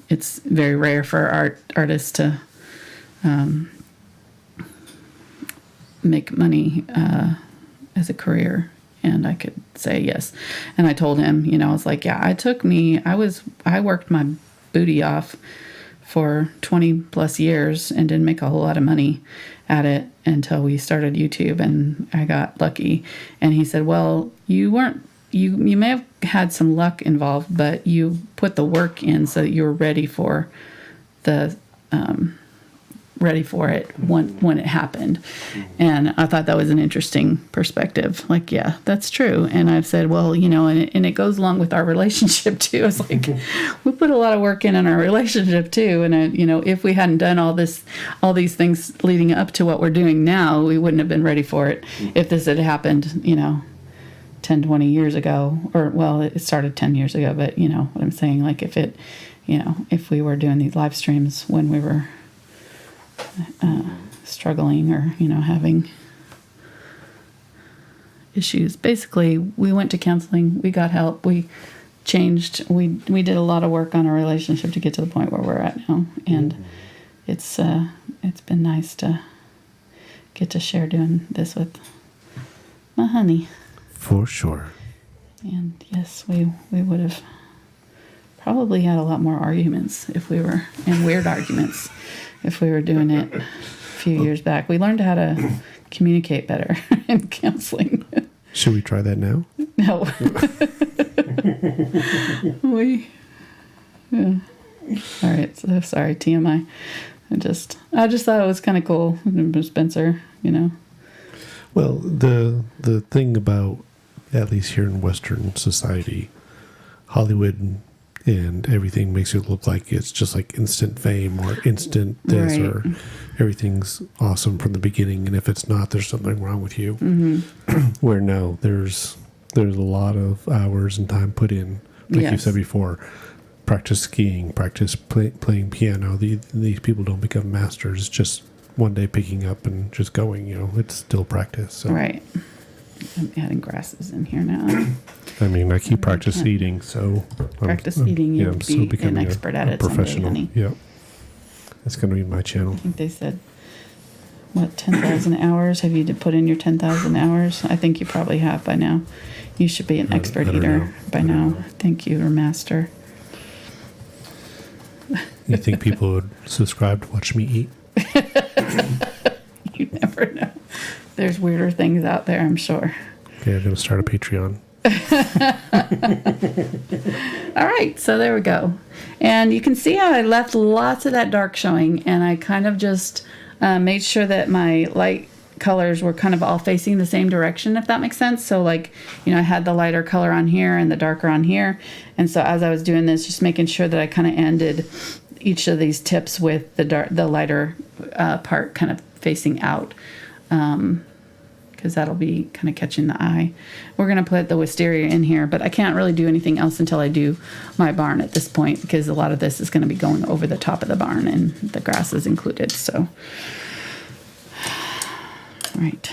it's very rare for artists to make money as a career. And I could say yes. And I told him, you know, I was like, yeah, I worked my booty off for 20 plus years and didn't make a whole lot of money at it until we started YouTube, and I got lucky. And he said, well, you may have had some luck involved, but you put the work in so that you were ready for it when it happened. And I thought that was an interesting perspective. Like, yeah, that's true. And I've said, well, and it goes along with our relationship too. It's like we put a lot of work in our relationship too. And if we hadn't done all these things leading up to what we're doing now, we wouldn't have been ready for it. If this had happened, 10, 20 years ago, or well, it started 10 years ago, but what I'm saying, like if we were doing these live streams when we were struggling or having issues. Basically, we went to counseling, we got help, we changed, we did a lot of work on our relationship to get to the point where we're at now, and it's been nice to get to share doing this with my honey. For sure. And yes, we would have probably had a lot more arguments weird arguments if we were doing it a few years back. We learned how to communicate better in counseling. Should we try that now? No. Yeah. All right. So sorry, TMI. I just thought it was kind of cool, Spencer. Well, the thing about, at least here in Western society, Hollywood and everything makes it look like it's just like instant fame or instant this, right. or everything's awesome from the beginning, and if it's not, there's something wrong with you. Where no, there's a lot of hours and time put in, like you said before. Practice skiing, practice playing piano. These people don't become masters just one day picking up and just going. It's still practice. So. Right. I'm adding grasses in here now. I mean, I keep practice eating, so eating. You'll still be an expert at it professional. someday, honey. Yep, it's going to be my channel. I think they said, 10,000 hours? Have you put in your 10,000 hours? I think you probably have by now. You should be an expert eater by now. I think you're a master. You think people would subscribe to watch me eat? You never know. There's weirder things out there, I'm sure. Okay, I'm going to start a Patreon. All right, so there we go. And you can see how I left lots of that dark showing, and I kind of just made sure that my light colors were kind of all facing the same direction, if that makes sense. So I had the lighter color on here and the darker on here. And so as I was doing this, just making sure that I kind of ended each of these tips with the lighter part kind of facing out. Because that'll be kind of catching the eye. We're going to put the wisteria in here, but I can't really do anything else until I do my barn at this point, because a lot of this is going to be going over the top of the barn, and the grass is included. So, right.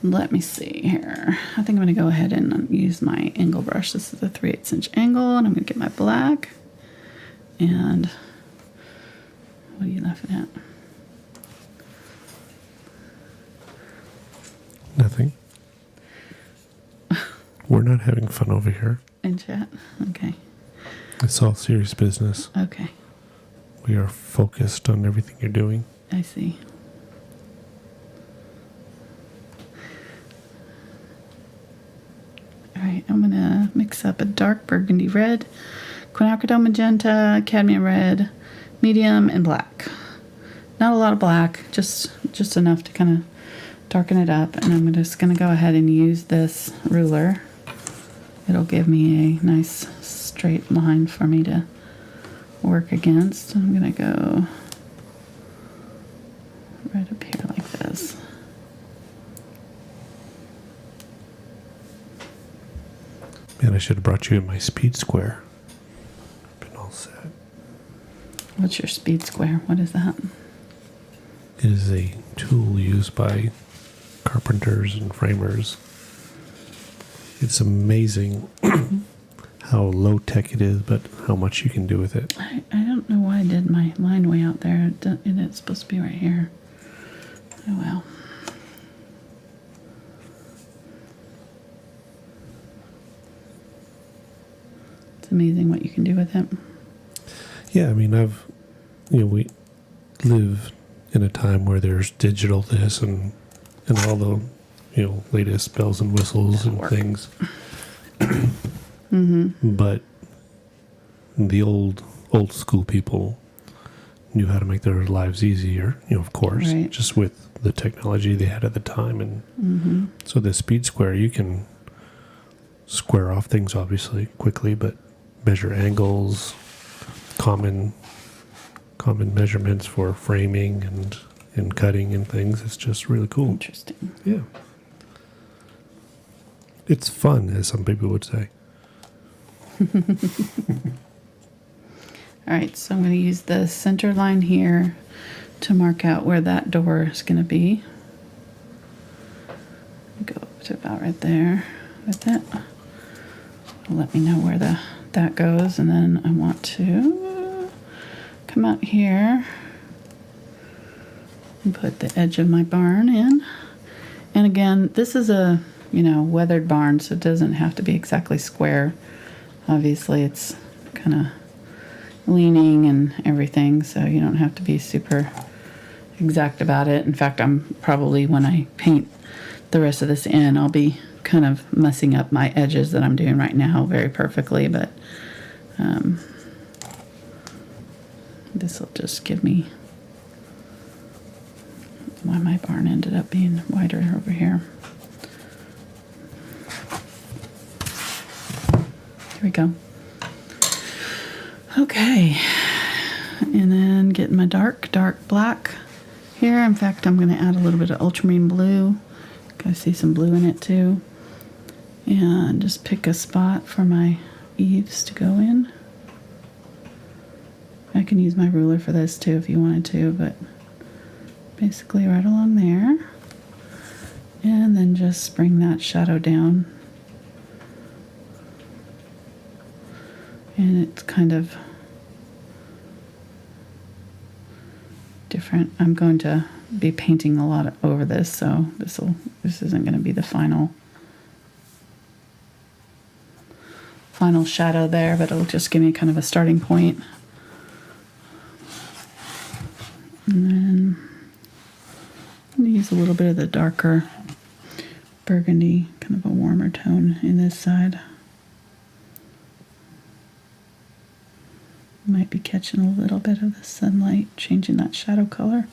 Let me see here. I think I'm going to go ahead and use my angle brush. This is a 3/8 inch angle, and I'm going to get my black. And what are you laughing at? Nothing. We're not having fun over here. In chat? Okay. It's all serious business. Okay. We are focused on everything you're doing. I see. All right, I'm going to mix up a dark burgundy red, Quinacridone Magenta, Cadmium Red Medium, and black. Not a lot of black, just enough to kind of darken it up. And I'm just going to go ahead and use this ruler. It'll give me a nice straight line for me to work against. I'm going to go right up here like this. Man, I should have brought you in my speed square. Been all set. What's your speed square? What is that? It is a tool used by carpenters and framers. It's amazing how low tech it is, but how much you can do with it. I don't know why I did my line way out there. It's supposed to be right here. Oh well. It's amazing what you can do with it. Yeah, I mean, we live in a time where there's digital this and all the, latest bells and whistles and things. But the old school people knew how to make their lives easier, of course, Right. just with the technology they had at the time. And so the speed square, you can square off things obviously quickly, but measure angles, common measurements for framing and cutting and things. It's just really cool. Interesting. Yeah. It's fun, as some people would say. All right, so I'm going to use the center line here to mark out where that door is going to be. Go up to about right there with it. Let me know where that goes, and then I want to come out here and put the edge of my barn in. And again, this is a weathered barn, so it doesn't have to be exactly square. Obviously, it's kind of leaning and everything, so you don't have to be super exact about it. In fact, I'm probably, when I paint the rest of this in, I'll be kind of messing up my edges that I'm doing right now very perfectly, but this will just give me why my barn ended up being wider over here. Here we go. Okay, and then getting my dark black here. In fact, I'm going to add a little bit of ultramarine blue. I see some blue in it too. And just pick a spot for my eaves to go in. I can use my ruler for this too if you wanted to, but basically right along there. And then just bring that shadow down. And it's kind of different. I'm going to be painting a lot over this, so this isn't going to be the final shadow there, but it'll just give me kind of a starting point. And then I'm going to use a little bit of the darker burgundy, kind of a warmer tone in this side. Might be catching a little bit of the sunlight, changing that shadow color.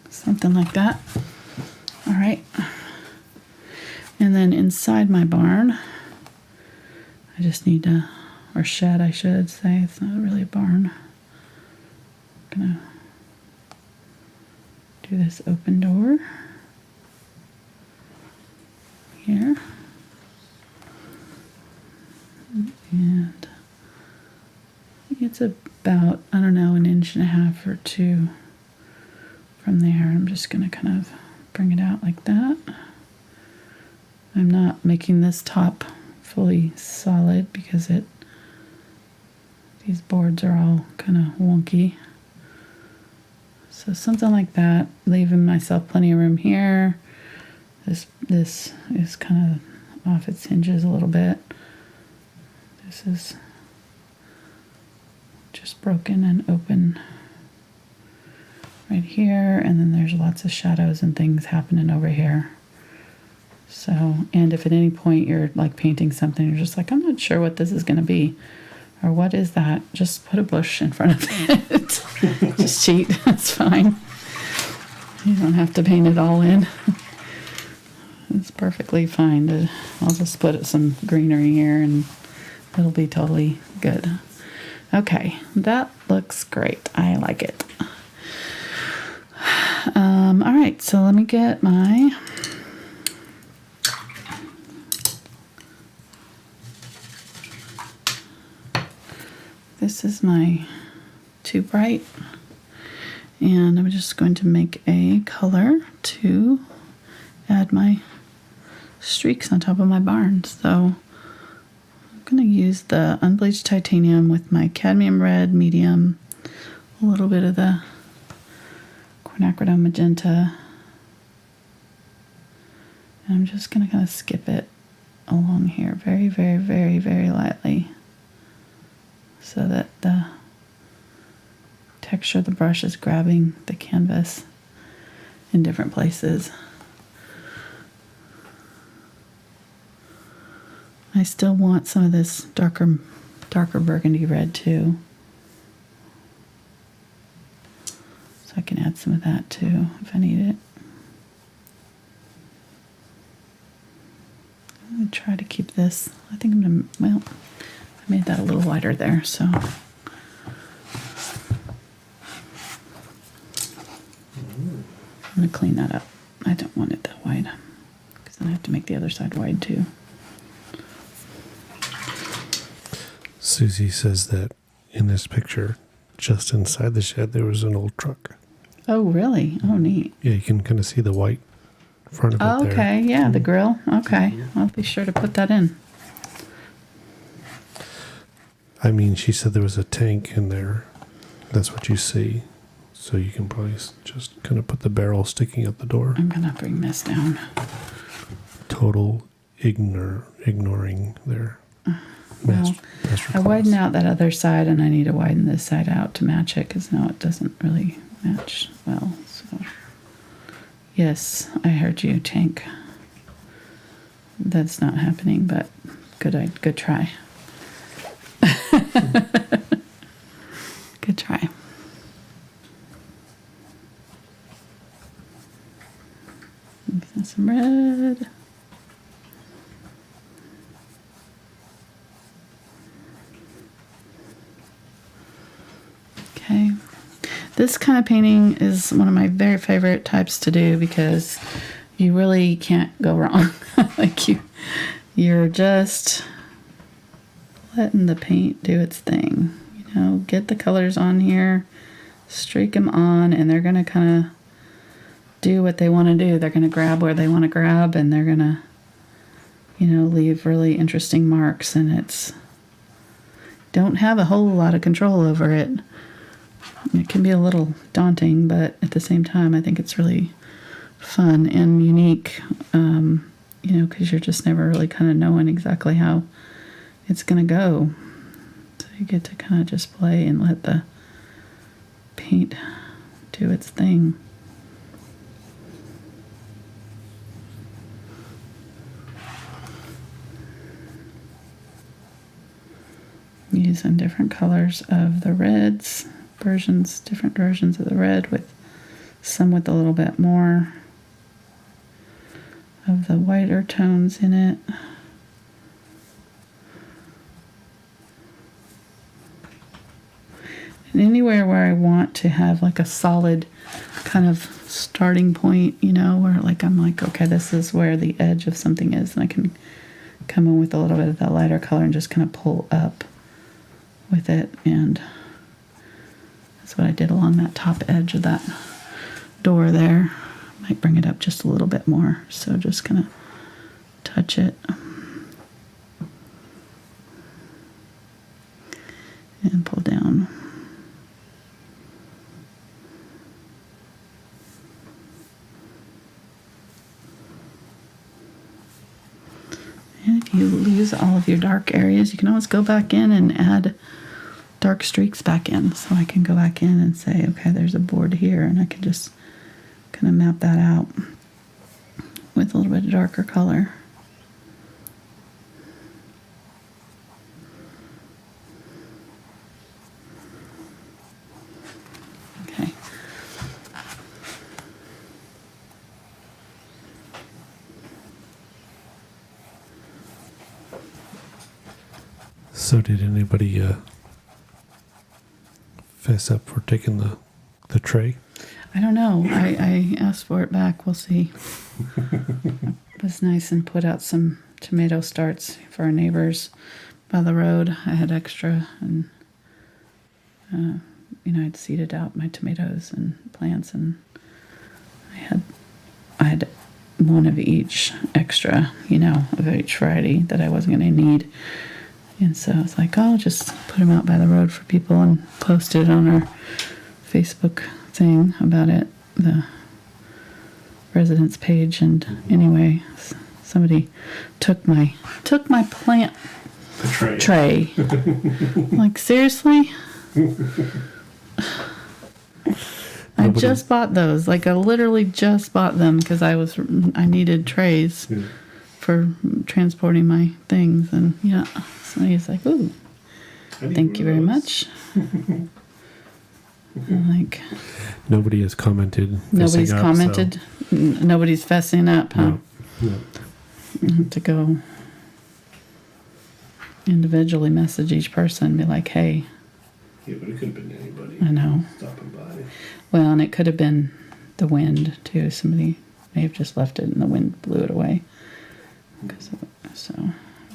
Something like that. All right. And then inside my barn, I just need to, or shed I should say, it's not really a barn. I'm gonna do this open door here. And it's about, I don't know, 1.5 inches or 2 from there. I'm just going to kind of bring it out like that. I'm not making this top fully solid because these boards are all kind of wonky. So something like that, leaving myself plenty of room here. This is kind of off its hinges a little bit. This is just broken and open right here, and then there's lots of shadows and things happening over here. So, and if at any point you're like painting something, you're just like, I'm not sure what this is going to be, or what is that, just put a bush in front of it. Just cheat, it's fine. You don't have to paint it all in. It's perfectly fine. I'll just put some greenery here and it'll be totally good. Okay, that looks great. I like it. All right, so let me get my this is my 2 bright, and I'm just going to make a color to add my streaks on top of my barn. So I'm going to use the Unbleached Titanium with my Cadmium Red Medium, a little bit of the Quinacridone Magenta, and I'm just going to kind of skip it along here very, very, very, very lightly. so that the texture of the brush is grabbing the canvas in different places. I still want some of this darker burgundy red too. So I can add some of that too if I need it. I'm going to try to keep this. I think I'm going to, well, I made that a little wider there, so. I'm going to clean that up. I don't want it that wide because then I have to make the other side wide too. Susie says that in this picture, just inside the shed, there was an old truck. Oh, really? Oh, neat. Yeah, you can kind of see the white front of it there. Okay, yeah, the grill. Okay, I'll be sure to put that in. I mean, she said there was a tank in there. That's what you see. So you can probably just kind of put the barrel sticking out the door. I'm going to bring this down. Total ignoring their Well, master I class. widened out that other side, and I need to widen this side out to match it, because now it doesn't really match well. So, yes, I heard you, tank. That's not happening, but good try. Good try. Some red. Okay. This kind of painting is one of my very favorite types to do because you really can't go wrong. Like you're just letting the paint do its thing. You know, get the colors on here, streak them on, and they're going to kind of do what they want to do. They're going to grab where they want to grab, and they're going to, you know, leave really interesting marks, and it's don't have a whole lot of control over it. It can be a little daunting, but at the same time, I think it's really fun and unique, you know, because you're just never really kind of knowing exactly how it's going to go. So you get to kind of just play and let the paint do its thing. Using different colors of the reds, different versions of the red, with some with a little bit more of the whiter tones in it. And anywhere where I want to have like a solid kind of starting point, you know, where like I'm like, okay, this is where the edge of something is, and I can come in with a little bit of that lighter color and just kind of pull up with it. And that's what I did along that top edge of that door there. Might bring it up just a little bit more, so just kind of touch it and pull down. And if you lose all of your dark areas, you can always go back in and add dark streaks back in. So I can go back in and say, okay, there's a board here, and I can just kind of map that out with a little bit of darker color. Okay. So did anybody fess up for taking the tray? I don't know. I asked for it back. We'll see. It was nice and put out some tomato starts for our neighbors by the road. I had extra, and you know, I'd seeded out my tomatoes and plants, and I had one of each extra, you know, of each variety that I wasn't going to need. And so I was like, oh, I'll just put them out by the road for people and post it on our Facebook thing about it, the residence page. And anyway, somebody took my plant The tray. tray. Like, seriously? I just bought those. Like, I literally just bought them because I needed trays for transporting my things. And yeah, so he's like, ooh, thank you very much. Like, nobody has commented. Nobody's up, commented. So. Nobody's fessing up, huh? No. I have to go individually message each person and be like, hey. Yeah, but it could have been anybody. I know. Stopping by. Well, and it could have been the wind, too. Somebody may have just left it and the wind blew it away. So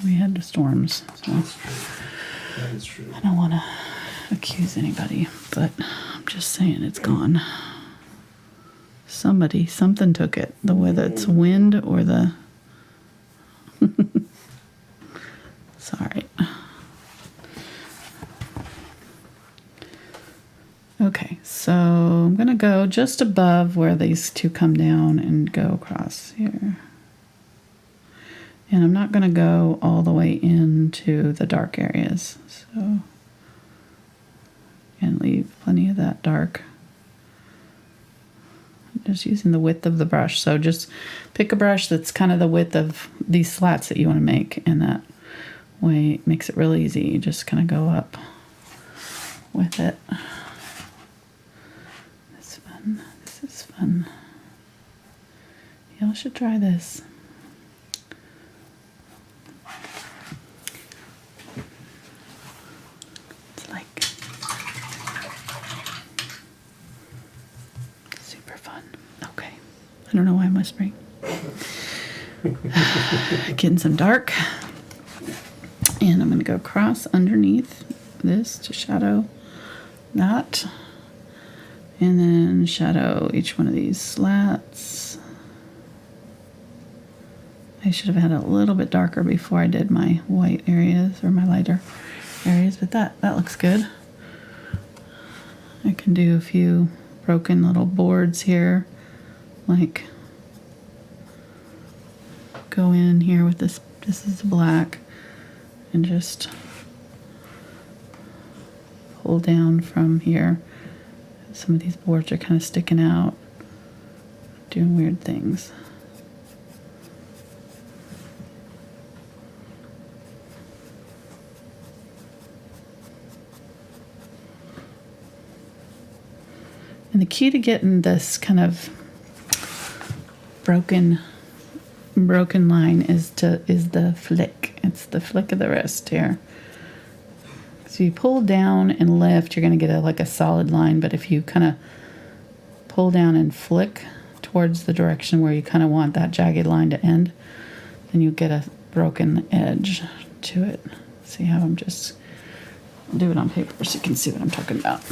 we had the storms. So That is true. I don't want to accuse anybody, but I'm just saying it's gone. Something took it. Whether it's wind or the... Sorry. Okay, so I'm going to go just above where these two come down and go across here. And I'm not going to go all the way into the dark areas. So, and leave plenty of that dark. Just using the width of the brush. So just pick a brush that's kind of the width of these slats that you want to make. And that way it makes it real easy. You just kind of go up with it. This is fun. Y'all should try this. It's like super fun. Okay. I don't know why I'm whispering. Getting some dark. And I'm going to go across underneath this to shadow that. And then shadow each one of these slats. I should have had it a little bit darker before I did my white areas or my lighter areas, but that looks good. I can do a few broken little boards here, like go in here with this is black, and just pull down from here. Some of these boards are kind of sticking out, doing weird things. And the key to getting this kind of broken line is the flick. It's the flick of the wrist here. So you pull down and lift, you're going to get like a solid line, but if you kind of pull down and flick towards the direction where you kind of want that jagged line to end, then you get a broken edge to it. See how I'm just do it on paper so you can see what I'm talking about.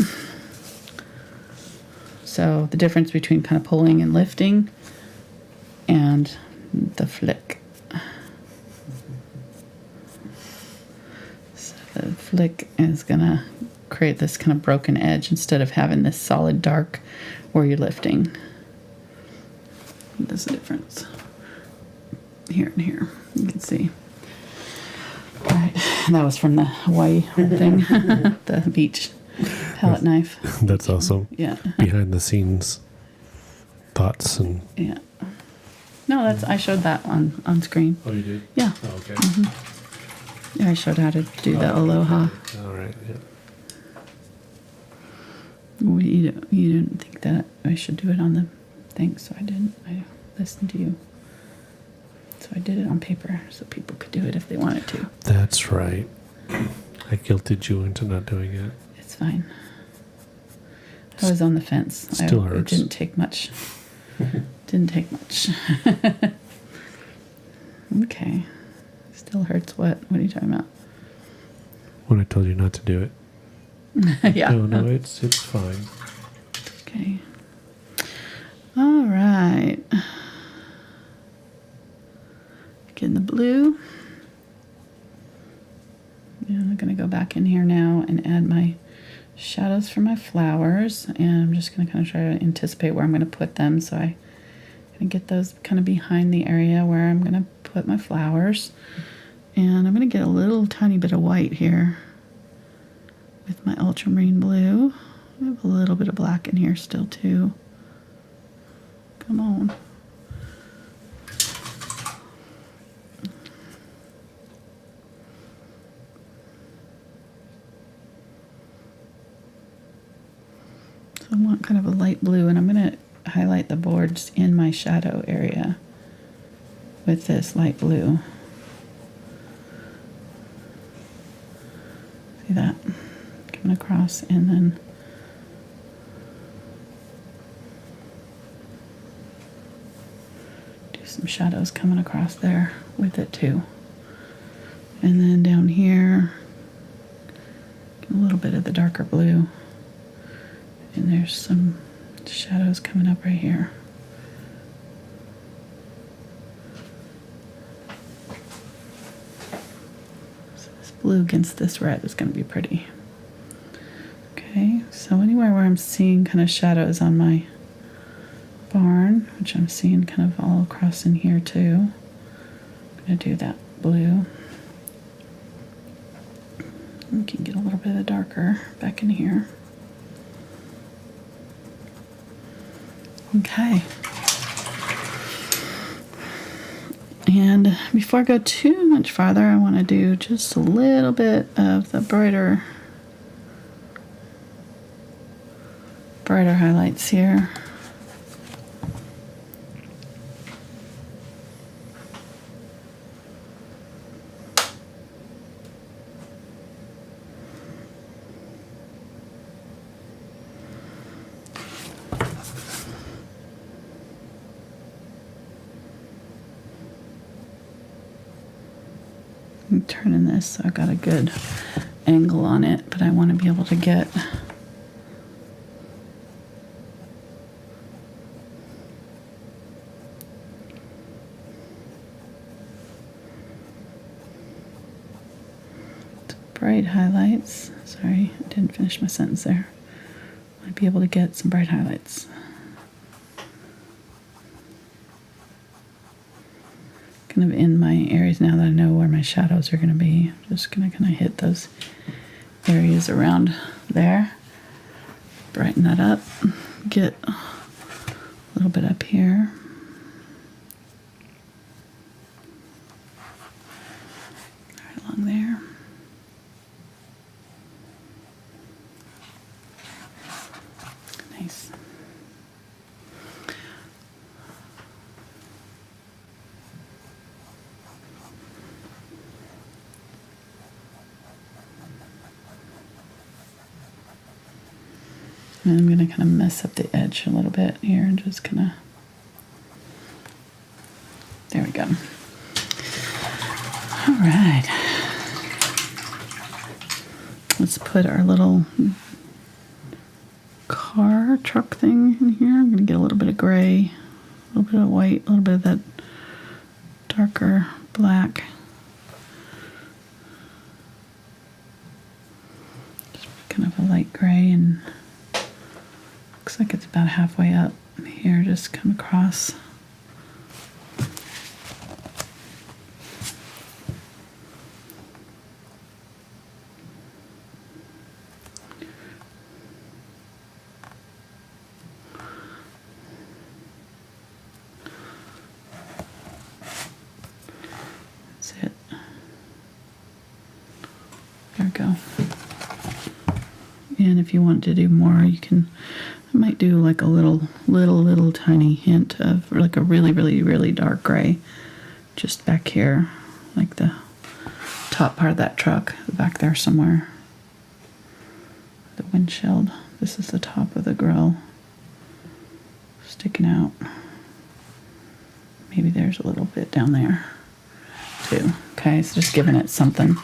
So the difference between kind of pulling and lifting and the flick. The flick is going to create this kind of broken edge instead of having this solid dark where you're lifting. There's a difference here and here. You can see. All right. That was from the Hawaii thing, the beach palette knife. That's awesome. Yeah. Behind the scenes thoughts and... Yeah. No, I showed that on screen. Oh, you did? Yeah. Oh, okay. Mm-hmm. Yeah, I showed how to do the aloha. All right, yeah. Well, you didn't think that I should do it on the thing, so I didn't. I listened to you. So I did it on paper so people could do it if they wanted to. That's right. I guilted you into not doing it. It's fine. I was on the fence. Still hurts. It didn't take much. Didn't take much. Okay. Still hurts what? What are you talking about? When I told you not to do it. Yeah. No, it's fine. Okay. All right. Getting the blue. Yeah, I'm going to go back in here now and add my shadows for my flowers. And I'm just going to kind of try to anticipate where I'm going to put them. So I'm going to get those kind of behind the area where I'm going to put my flowers. And I'm going to get a little tiny bit of white here with my ultramarine blue. I have a little bit of black in here still too. Come on. So I want kind of a light blue, and I'm going to highlight the boards in my shadow area with this light blue. See that? Coming across, and then do some shadows coming across there with it too. And then down here, get a little bit of the darker blue. And there's some shadows coming up right here. So this blue against this red is going to be pretty. Okay, so anywhere where I'm seeing kind of shadows on my barn, which I'm seeing kind of all across in here too, I'm going to do that blue. We can get a little bit of darker back in here. Okay. And before I go too much farther, I want to do just a little bit of the brighter highlights here. I'm turning this so I've got a good angle on it, but I want to be able to get bright highlights. Sorry, I didn't finish my sentence there. I'd be able to get some bright highlights. Kind of in my areas now that I know where my shadows are going to be. I'm just going to kind of hit those areas around there. Brighten that up. Get a little bit up here. Right along there. Nice. And I'm going to kind of mess up the edge a little bit here and just kind of, there we go. All right. Let's put our little car truck thing in here. I'm going to get a little bit of gray, a little bit of white, a little bit of that darker black. Just kind of a light gray, and looks like it's about halfway up here. Just come across. That's it. There we go. And if you want to do more, you can, I might do like a little tiny hint of like a really dark gray just back here, like the top part of that truck back there somewhere. The windshield. This is the top of the grill sticking out. Maybe there's a little bit down there too. Okay, so just giving it something.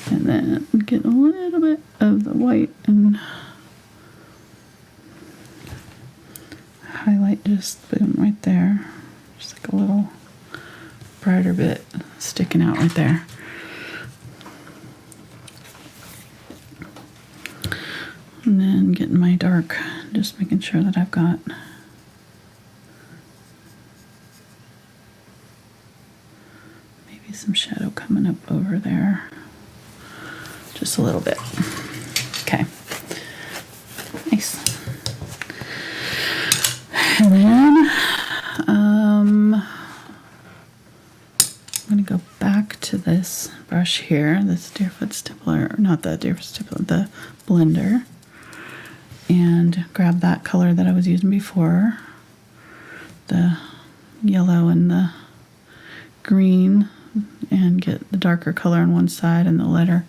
And then get a little bit of the white and highlight just boom right there. Just like a little brighter bit sticking out right there. And then getting my dark, just making sure that I've got shadow coming up over there. Just a little bit. Okay. Nice. And then I'm going to go back to this brush here, this Deerfoot Stippler, not the Deerfoot Stippler, the blender, and grab that color that I was using before, the yellow and the green, and get the darker color on one side and the lighter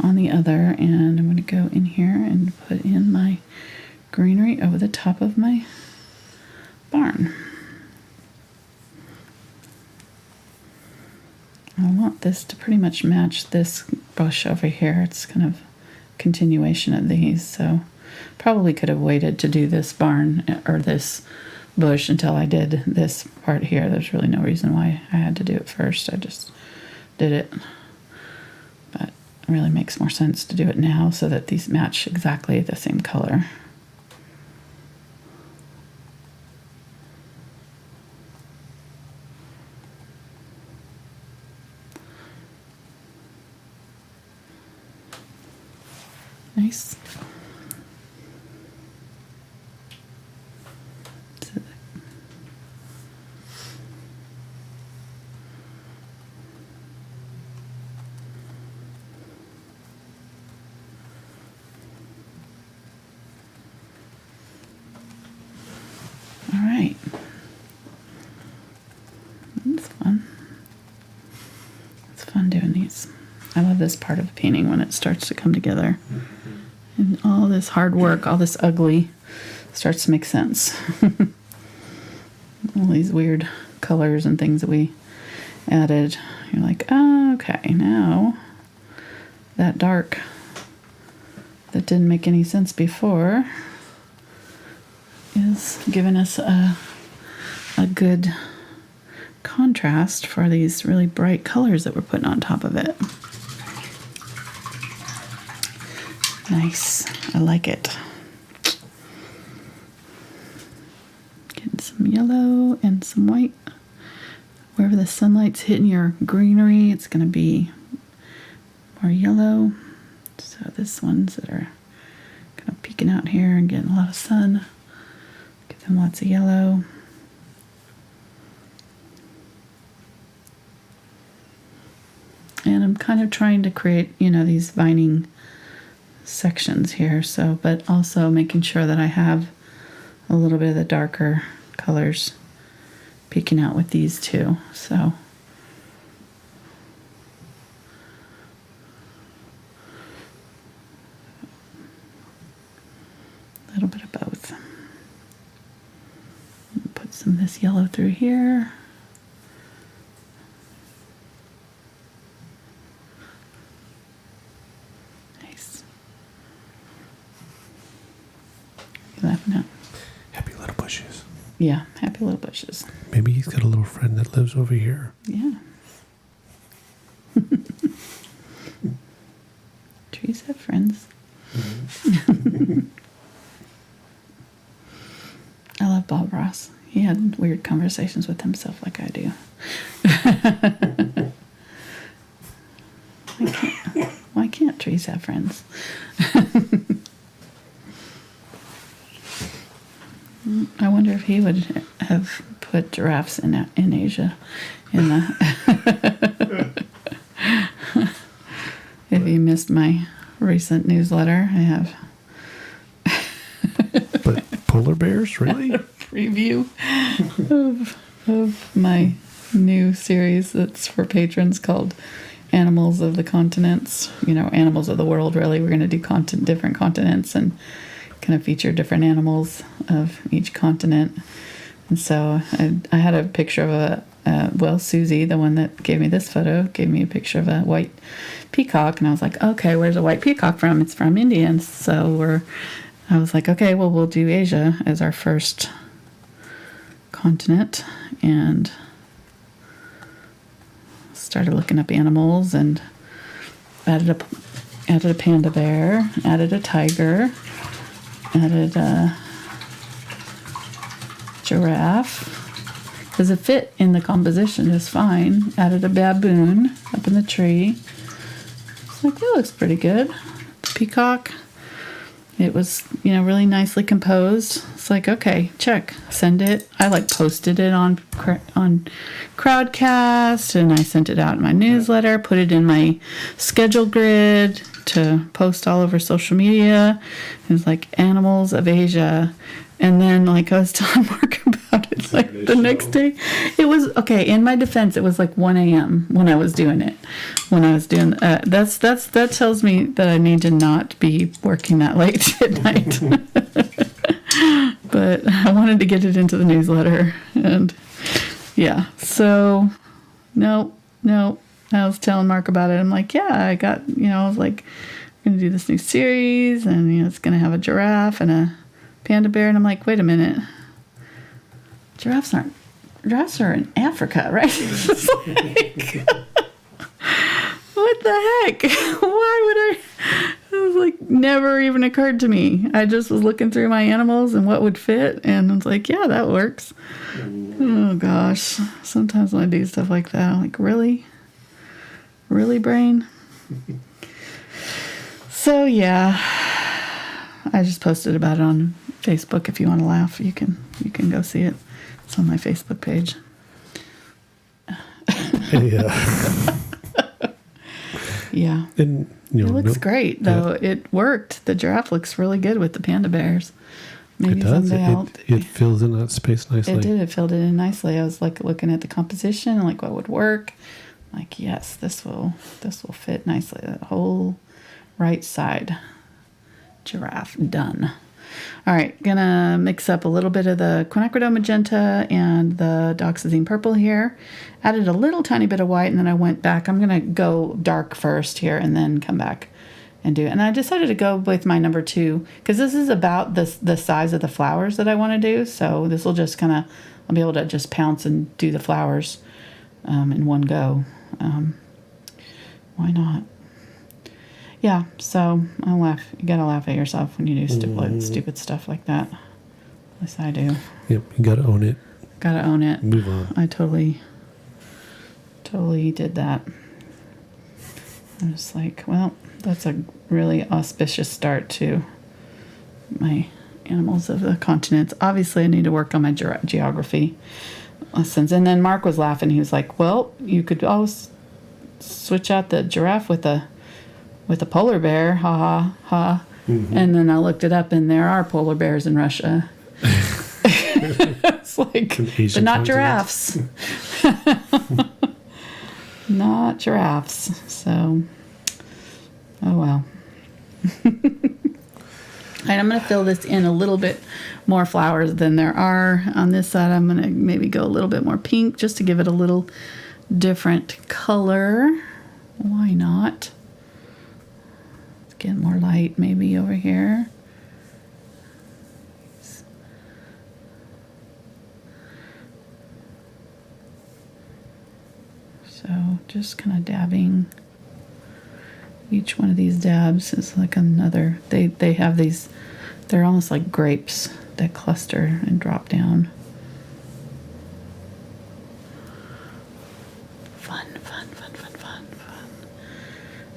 on the other. And I'm going to go in here and put in my greenery over the top of my barn. I want this to pretty much match this brush over here. It's kind of continuation of these, so probably could have waited to do this barn or this bush until I did this part here. There's really no reason why I had to do it first. I just did it. But it really makes more sense to do it now so that these match exactly the same color. Nice. All right. It's fun. It's fun doing these. I love this part of the painting when it starts to come together. And all this hard work, all this ugly starts to make sense. All these weird colors and things that we added. You're like, oh, okay, now that dark that didn't make any sense before is giving us a good contrast for these really bright colors that we're putting on top of it. Nice. I like it. Getting some yellow and some white. Wherever the sunlight's hitting your greenery, it's going to be more yellow. So this ones that are kind of peeking out here and getting a lot of sun, give them lots of yellow. And I'm kind of trying to create, these vining sections here, so but also making sure that I have a little bit of the darker colors peeking out with these too. So a little bit of both. Put some of this yellow through here. Laughing at. Happy little bushes. Yeah, happy little bushes. Maybe he's got a little friend that lives over here. Yeah. Trees have friends. Mm-hmm. I love Bob Ross. He had weird conversations with himself like I do. Why can't trees have friends? I wonder if he would have put giraffes in Asia. If you missed my recent newsletter, I have. But polar bears, really? A preview of my new series that's for patrons called Animals of the Continents. Animals of the world, really. We're going to do different continents and kind of feature different animals of each continent. And so I had a picture of Susie, the one that gave me this photo, gave me a picture of a white peacock, and I was like, okay, where's a white peacock from? It's from India. And so I was like, okay, well, we'll do Asia as our first continent, and started looking up animals and added a panda bear, added a tiger, added a giraffe, because it fit in the composition just fine. Added a baboon up in the tree. It's like, that looks pretty good. The peacock. It was, really nicely composed. It's like, okay, check, send it. I posted it on Crowdcast, and I sent it out in my newsletter, put it in my schedule grid to post all over social media. It was like Animals of Asia. And then I was telling Mark about it the next day. It was, okay, in my defense, it was 1 a.m. when I was doing it. That tells me that I need to not be working that late at night. But I wanted to get it into the newsletter. And yeah, so no. I was telling Mark about it. I'm like, yeah, I got, I was like, I'm going to do this new series, and, it's going to have a giraffe and a panda bear. And I'm like, wait a minute. Giraffes are in Africa, right? It's like, what the heck? Why would I? It was never even occurred to me. I just was looking through my animals and what would fit, and I was like, yeah, that works. Oh gosh. Sometimes when I do stuff like that, I'm like, really? Really, brain? So yeah. I just posted about it on Facebook. If you want to laugh, you can go see it. It's on my Facebook page. Yeah. Yeah. And it looks great, though. Yeah. It worked. The giraffe looks really good with the panda bears. Maybe it does. Someday it fills in that space nicely. It did. It filled it in nicely. I was looking at the composition and what would work. Yes, this will fit nicely. That whole right side. Giraffe done. All right, gonna mix up a little bit of the Quinacridone Magenta and the Dioxazine Purple here. Added a little tiny bit of white, and then I went back. I'm gonna go dark first here and then come back and do it. And I decided to go with my number 2 because this is about the size of the flowers that I want to do. So this will just I'll be able to just pounce and do the flowers in one go. Why not? Yeah, so I'll laugh. You gotta laugh at yourself when you do stupid stuff like that. At least I do. Yep, you gotta own it. Gotta own it. Move on. I totally did that. I'm just well, that's a really auspicious start to my Animals of the Continents. Obviously, I need to work on my geography lessons. And then Mark was laughing. He was like, well, you could always switch out the giraffe with a polar bear, ha ha ha. Mm-hmm. And then I looked it up, and there are polar bears in Russia. It's but not giraffes. Not giraffes. So, oh well. And I'm going to fill this in a little bit more flowers than there are on this side. I'm going to maybe go a little bit more pink just to give it a little different color. Why not? Get more light maybe over here. So just kind of dabbing. Each one of these dabs is another. They have these, they're almost like grapes that cluster and drop down. Fun.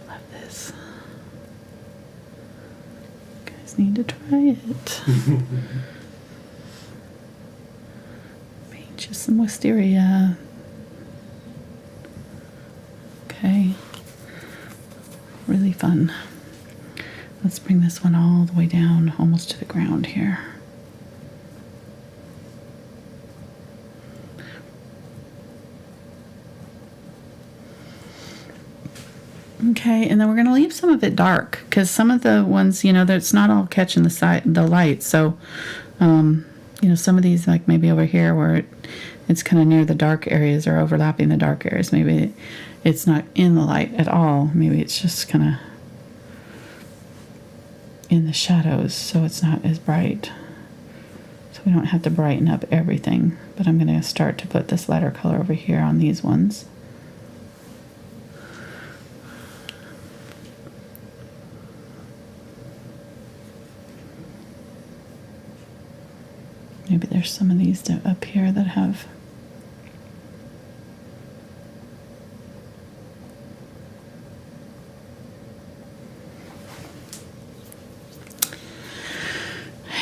Love this. Need to try it. Paint just some Wisteria. Okay. Really fun. Let's bring this one all the way down, almost to the ground here. Okay, and then we're going to leave some of it dark because some of the ones, that's not all catching the light. So, some of these, maybe over here where it's kind of near the dark areas or overlapping the dark areas, maybe it's not in the light at all. Maybe it's just kind of in the shadows, so it's not as bright. So we don't have to brighten up everything. But I'm going to start to put this lighter color over here on these ones. Maybe there's some of these up here that have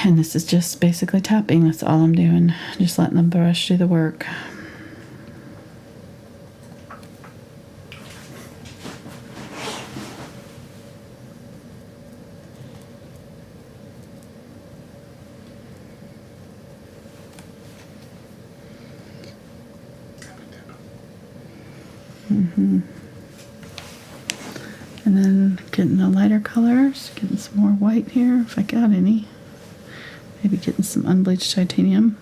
And this is just basically tapping. That's all I'm doing. Just letting the brush do the work. And then getting the lighter colors, getting some more white here if I got any. Maybe getting some unbleached titanium.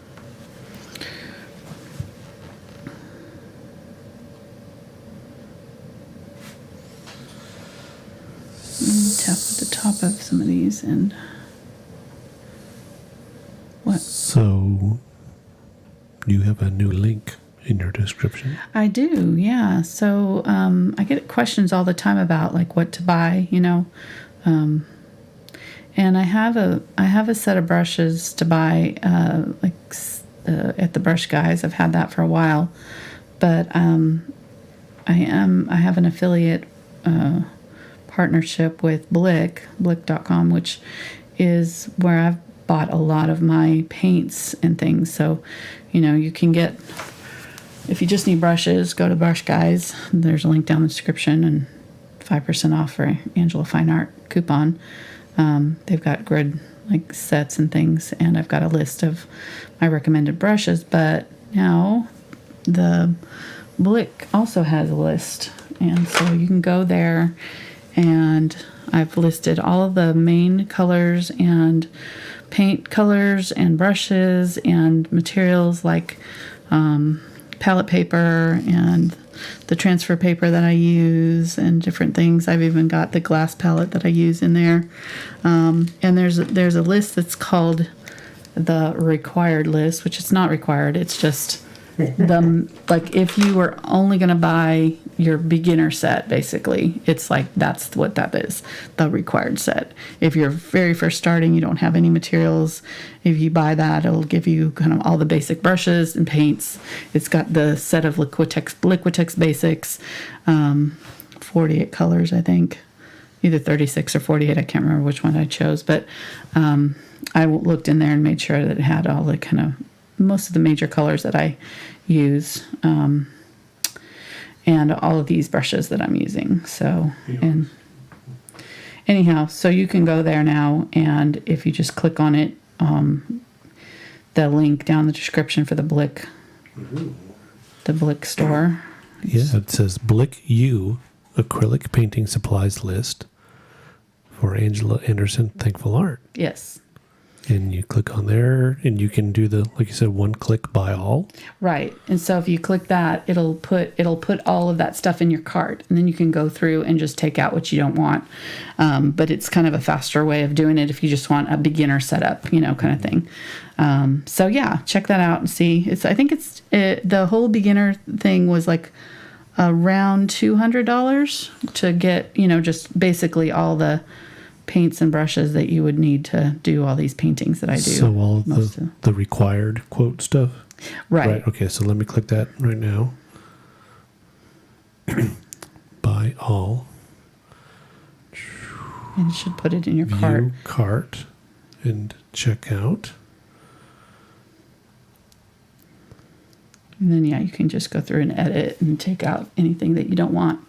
And tap at the top of some of these and what? So you have a new link in your description. I do, yeah. So I get questions all the time about like what to buy, you know. And I have a set of brushes to buy at the Brush Guys. I've had that for a while, but I have an affiliate partnership with Blick.com, which is where I've bought a lot of my paints and things. So, you know, you can get, if you just need brushes, go to Brush Guys. There's a link down in the description and 5% off for Angela Fine Art coupon. They've got grid like sets and things, and I've got a list of my recommended brushes. But now the Blick also has a list, and so you can go there, and I've listed all of the main colors and paint colors and brushes and materials like palette paper and the transfer paper that I use and different things. I've even got the glass palette that I use in there. And there's a list that's called the required list, which is not required. It's just like if you were only going to buy your beginner set, basically, it's like that's what that is, the required set. If you're very first starting, you don't have any materials, if you buy that, it'll give you kind of all the basic brushes and paints. It's got the set of Liquitex Basics, 48 colors, I think, either 36 or 48. I can't remember which one I chose, but I looked in there and made sure that it had all the kind of most of the major colors that I use, and all of these brushes that I'm using. So, and anyhow, so you can go there now, and if you just click on it, the link down in the description for the Blick store. Yeah, it says Blick U acrylic painting supplies list for Angela Anderson Thankful Art. Yes. And you click on there, and you can do the, like you said, one-click buy all. Right. And so if you click that, it'll put all of that stuff in your cart, and then you can go through and just take out what you don't want. But it's kind of a faster way of doing it if you just want a beginner setup, you know, kind of thing. So yeah, check that out and see. I think the whole beginner thing was like around $200 to get, you know, just basically all the paints and brushes that you would need to do all these paintings that I do. So all of the required quote stuff? Right. Okay, so let me click that right now. Buy all. And it should put it in your View cart. Cart and check out. And then, yeah, you can just go through and edit and take out anything that you don't want.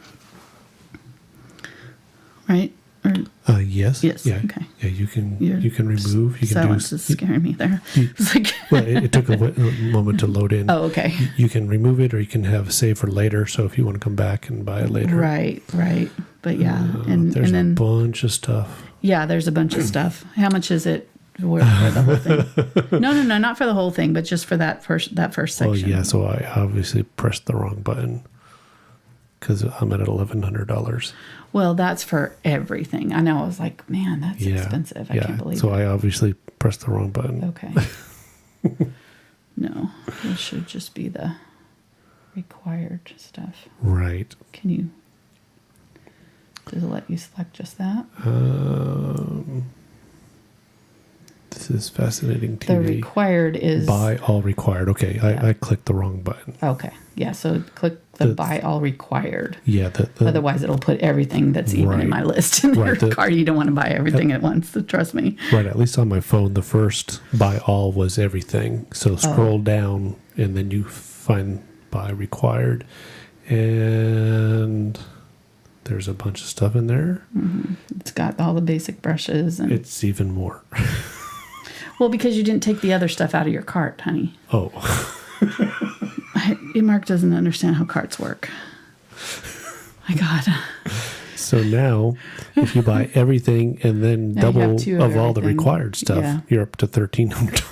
Right? Or, yes. Yes. Yeah. Okay. Yeah. You can remove. You can silence do. is scaring me there. It's like Well, it took a moment to load in. Oh, okay. You can remove it, or you can have save for later. So if you want to come back and buy it later. Right. But yeah, there's and then a bunch of stuff. Yeah, there's a bunch of stuff. How much is it for the whole thing? No, not for the whole thing, but just for that first section. Oh yeah. So I obviously pressed the wrong button because I'm at $1,100. Well, that's for everything. I know. I was like, man, that's expensive. I can't believe So it. I obviously pressed the wrong button. Okay. No, it should just be the required stuff. Right. Does it let you select just that? This is fascinating The TV. required is... Buy all required. Okay, I clicked the wrong button. Okay. Yeah, so click the buy all required. Yeah. Otherwise, it'll put everything that's even in my list in your cart. You don't want to buy everything at once, so trust me. Right, at least on my phone, the first buy all was everything. So scroll down, and then you find buy required. And there's a bunch of stuff in there. Mm-hmm. It's got all the basic brushes. And it's even more. Well, because you didn't take the other stuff out of your cart, honey. Oh. Mark doesn't understand how carts work. My God. So now, if you buy everything and then double of all the required stuff, you're up to $1,300.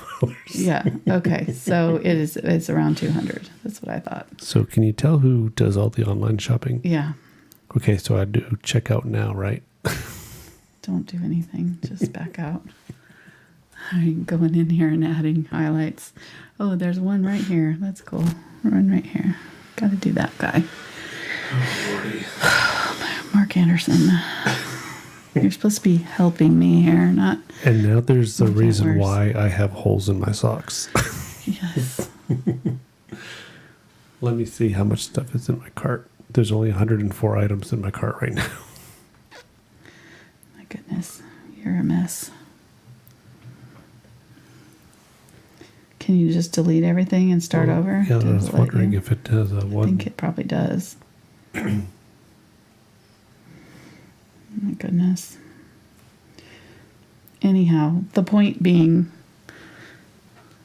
Yeah. Okay. So it's around $200. That's what I thought. So can you tell who does all the online shopping? Yeah. Okay, so I do checkout now, right? Don't do anything. Just back out. I'm going in here and adding highlights. Oh, there's one right here. That's cool. One right here. Got to do that guy. Oh, Mark Anderson. You're supposed to be helping me here, not... And now there's the reason why I have holes in my socks. Yes. Let me see how much stuff is in my cart. There's only 104 items in my cart right now. My goodness. You're a mess. Can you just delete everything and start over? Yeah, I was wondering if it does. I think it probably does. My goodness. Anyhow, the point being,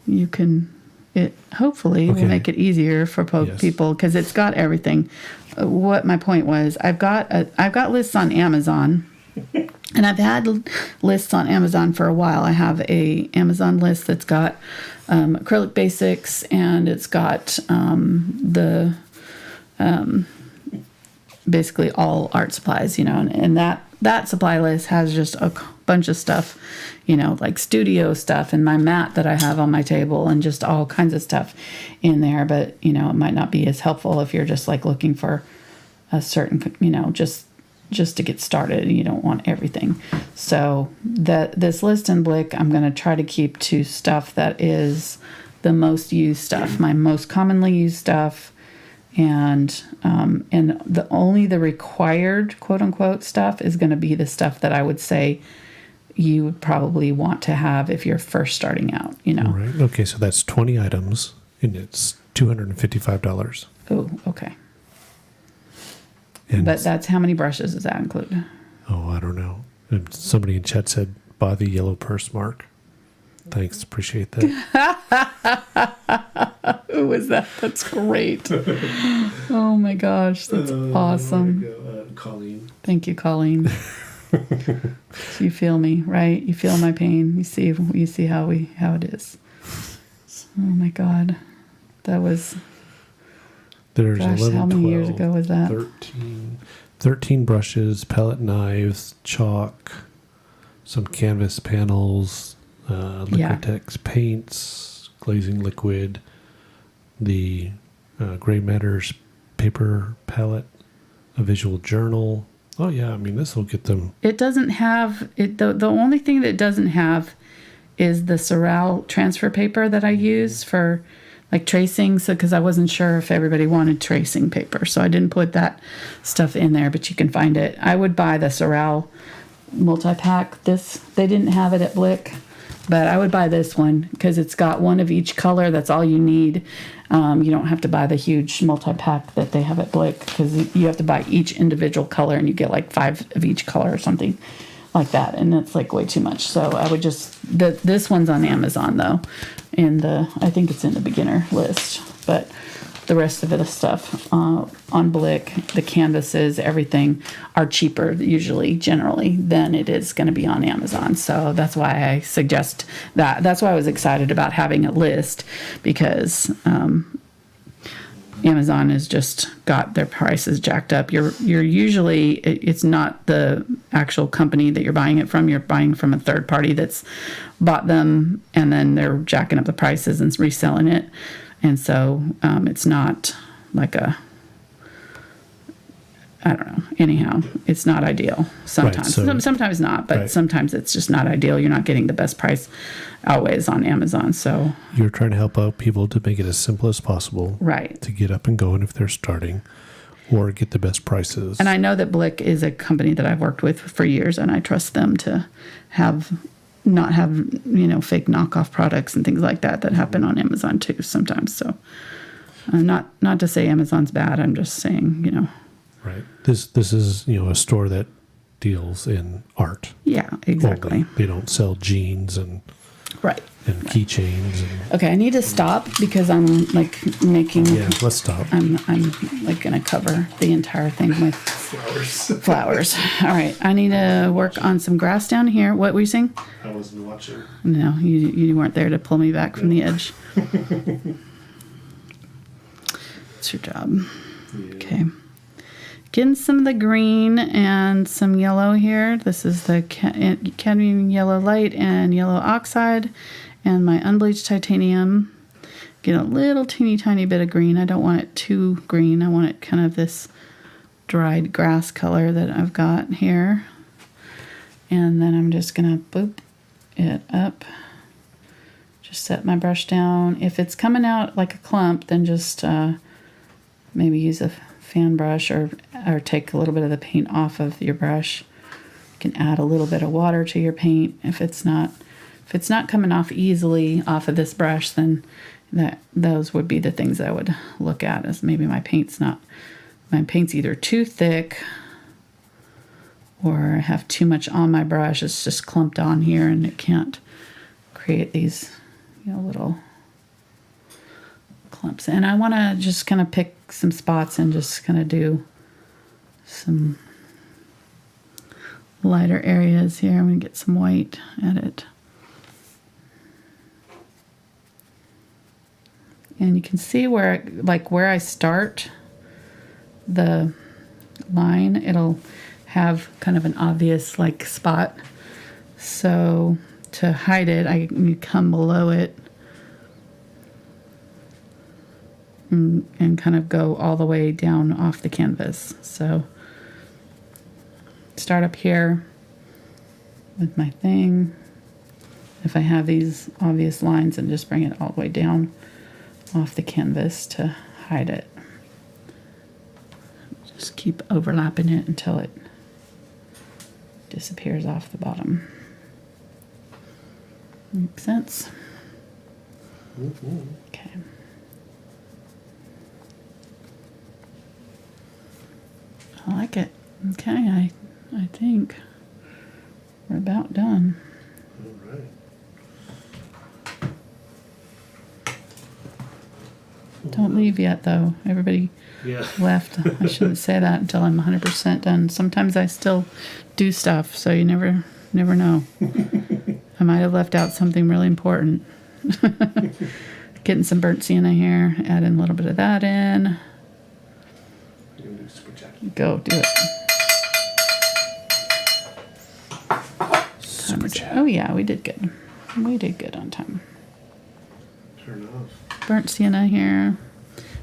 it hopefully will make it easier for people because it's got everything. What my point was, I've got lists on Amazon. And I've had lists on Amazon for a while. I have a Amazon list that's got acrylic basics, and it's got basically all art supplies, and that supply list has just a bunch of stuff, like studio stuff and my mat that I have on my table and just all kinds of stuff in there. But, it might not be as helpful if you're just like looking for a certain, just to get started. You don't want everything. So this list in Blick, I'm going to try to keep to stuff that is the most used stuff, my most commonly used stuff, and the required quote unquote stuff is going to be the stuff that I would say you would probably want to have if you're first starting out. Right. Okay, so that's 20 items, and it's $255. Oh, okay. And but that's how many brushes does that include? Oh, I don't know. And somebody in chat said, buy the yellow purse, Mark. Thanks. Appreciate that. Who was that? That's great. Oh, my gosh. That's awesome. Colleen. Thank you, Colleen. So you feel me, right? You feel my pain. You see how it is. Oh, my God. That was... There's 11, how many 12, years ago was that? 13 brushes, palette knives, chalk, some canvas panels, Liquitex paints, glazing liquid, the Gray Matters paper palette, a visual journal. Oh yeah, I mean this will get them. It doesn't have it. The only thing that it doesn't have is the Sorel transfer paper that I use for like tracing. So because I wasn't sure if everybody wanted tracing paper, so I didn't put that stuff in there. But you can find it. I would buy the Sorel multi-pack. They didn't have it at Blick, but I would buy this one because it's got one of each color. That's all you need. You don't have to buy the huge multi-pack that they have at Blick because you have to buy each individual color and you get like 5 of each color or something like that, and that's like way too much. So I would just this one's on Amazon though, and I think it's in the beginner list, but the rest of the stuff on Blick, the canvases, everything are cheaper usually, generally, than it is going to be on Amazon. So that's why I suggest that. That's why I was excited about having a list, because Amazon has just got their prices jacked up. You're usually, it's not the actual company that you're buying it from. You're buying from a third party that's bought them, and then they're jacking up the prices and reselling it. And so it's not like I don't know. Anyhow, it's not ideal sometimes. so- Sometimes not, but Right. sometimes it's just not ideal. You're not getting the best price always on Amazon. So, You're trying to help out people to make it as simple as possible right. to get up and going if they're starting, or get the best prices. And I know that Blick is a company that I've worked with for years, and I trust them to not have fake knockoff products and things like that happen on Amazon too sometimes. So, not to say Amazon's bad. I'm just saying, Right. This is a store that deals in art. Yeah, exactly. Only. They don't sell jeans and Right. keychains and Okay, I need to stop because I'm like making. yeah. Let's stop. I'm like gonna cover the entire thing with flowers. All right, I need to work on some grass down here. What were you saying? I wasn't watching. No, you weren't there to pull me back from the edge. It's your job. Yeah. Okay. Getting some of the green and some yellow here. This is the Cadmium Yellow Light and Yellow Oxide and my Unbleached Titanium. Get a little teeny tiny bit of green. I don't want it too green. I want it kind of this dried grass color that I've got here. And then I'm just going to boop it up. Just set my brush down. If it's coming out like a clump, then just maybe use a fan brush or take a little bit of the paint off of your brush. You can add a little bit of water to your paint. If it's not coming off easily off of this brush, then those would be the things I would look at, as maybe my paint's either too thick or I have too much on my brush. It's just clumped on here and it can't create these little clumps. And I want to just kind of pick some spots and just kind of do some lighter areas here. I'm going to get some white at it. And you can see where I start the line, it'll have kind of an obvious spot. So to hide it, you come below it and kind of go all the way down off the canvas. So start up here with my thing. If I have these obvious lines, and just bring it all the way down off the canvas to hide it. Just keep overlapping it until it disappears off the bottom. Makes sense? Mm-hmm. Okay. I like it. Okay, I think we're about done. All right. Don't leave yet, though. Everybody left. I shouldn't say that until I'm 100% done. Sometimes I still do stuff, so you never know. I might have left out something really important. Getting some burnt sienna here. Adding a little bit of that in. Go, do it. Super chat. Oh, yeah, we did good. We did good on time. Turn off. Burnt sienna here.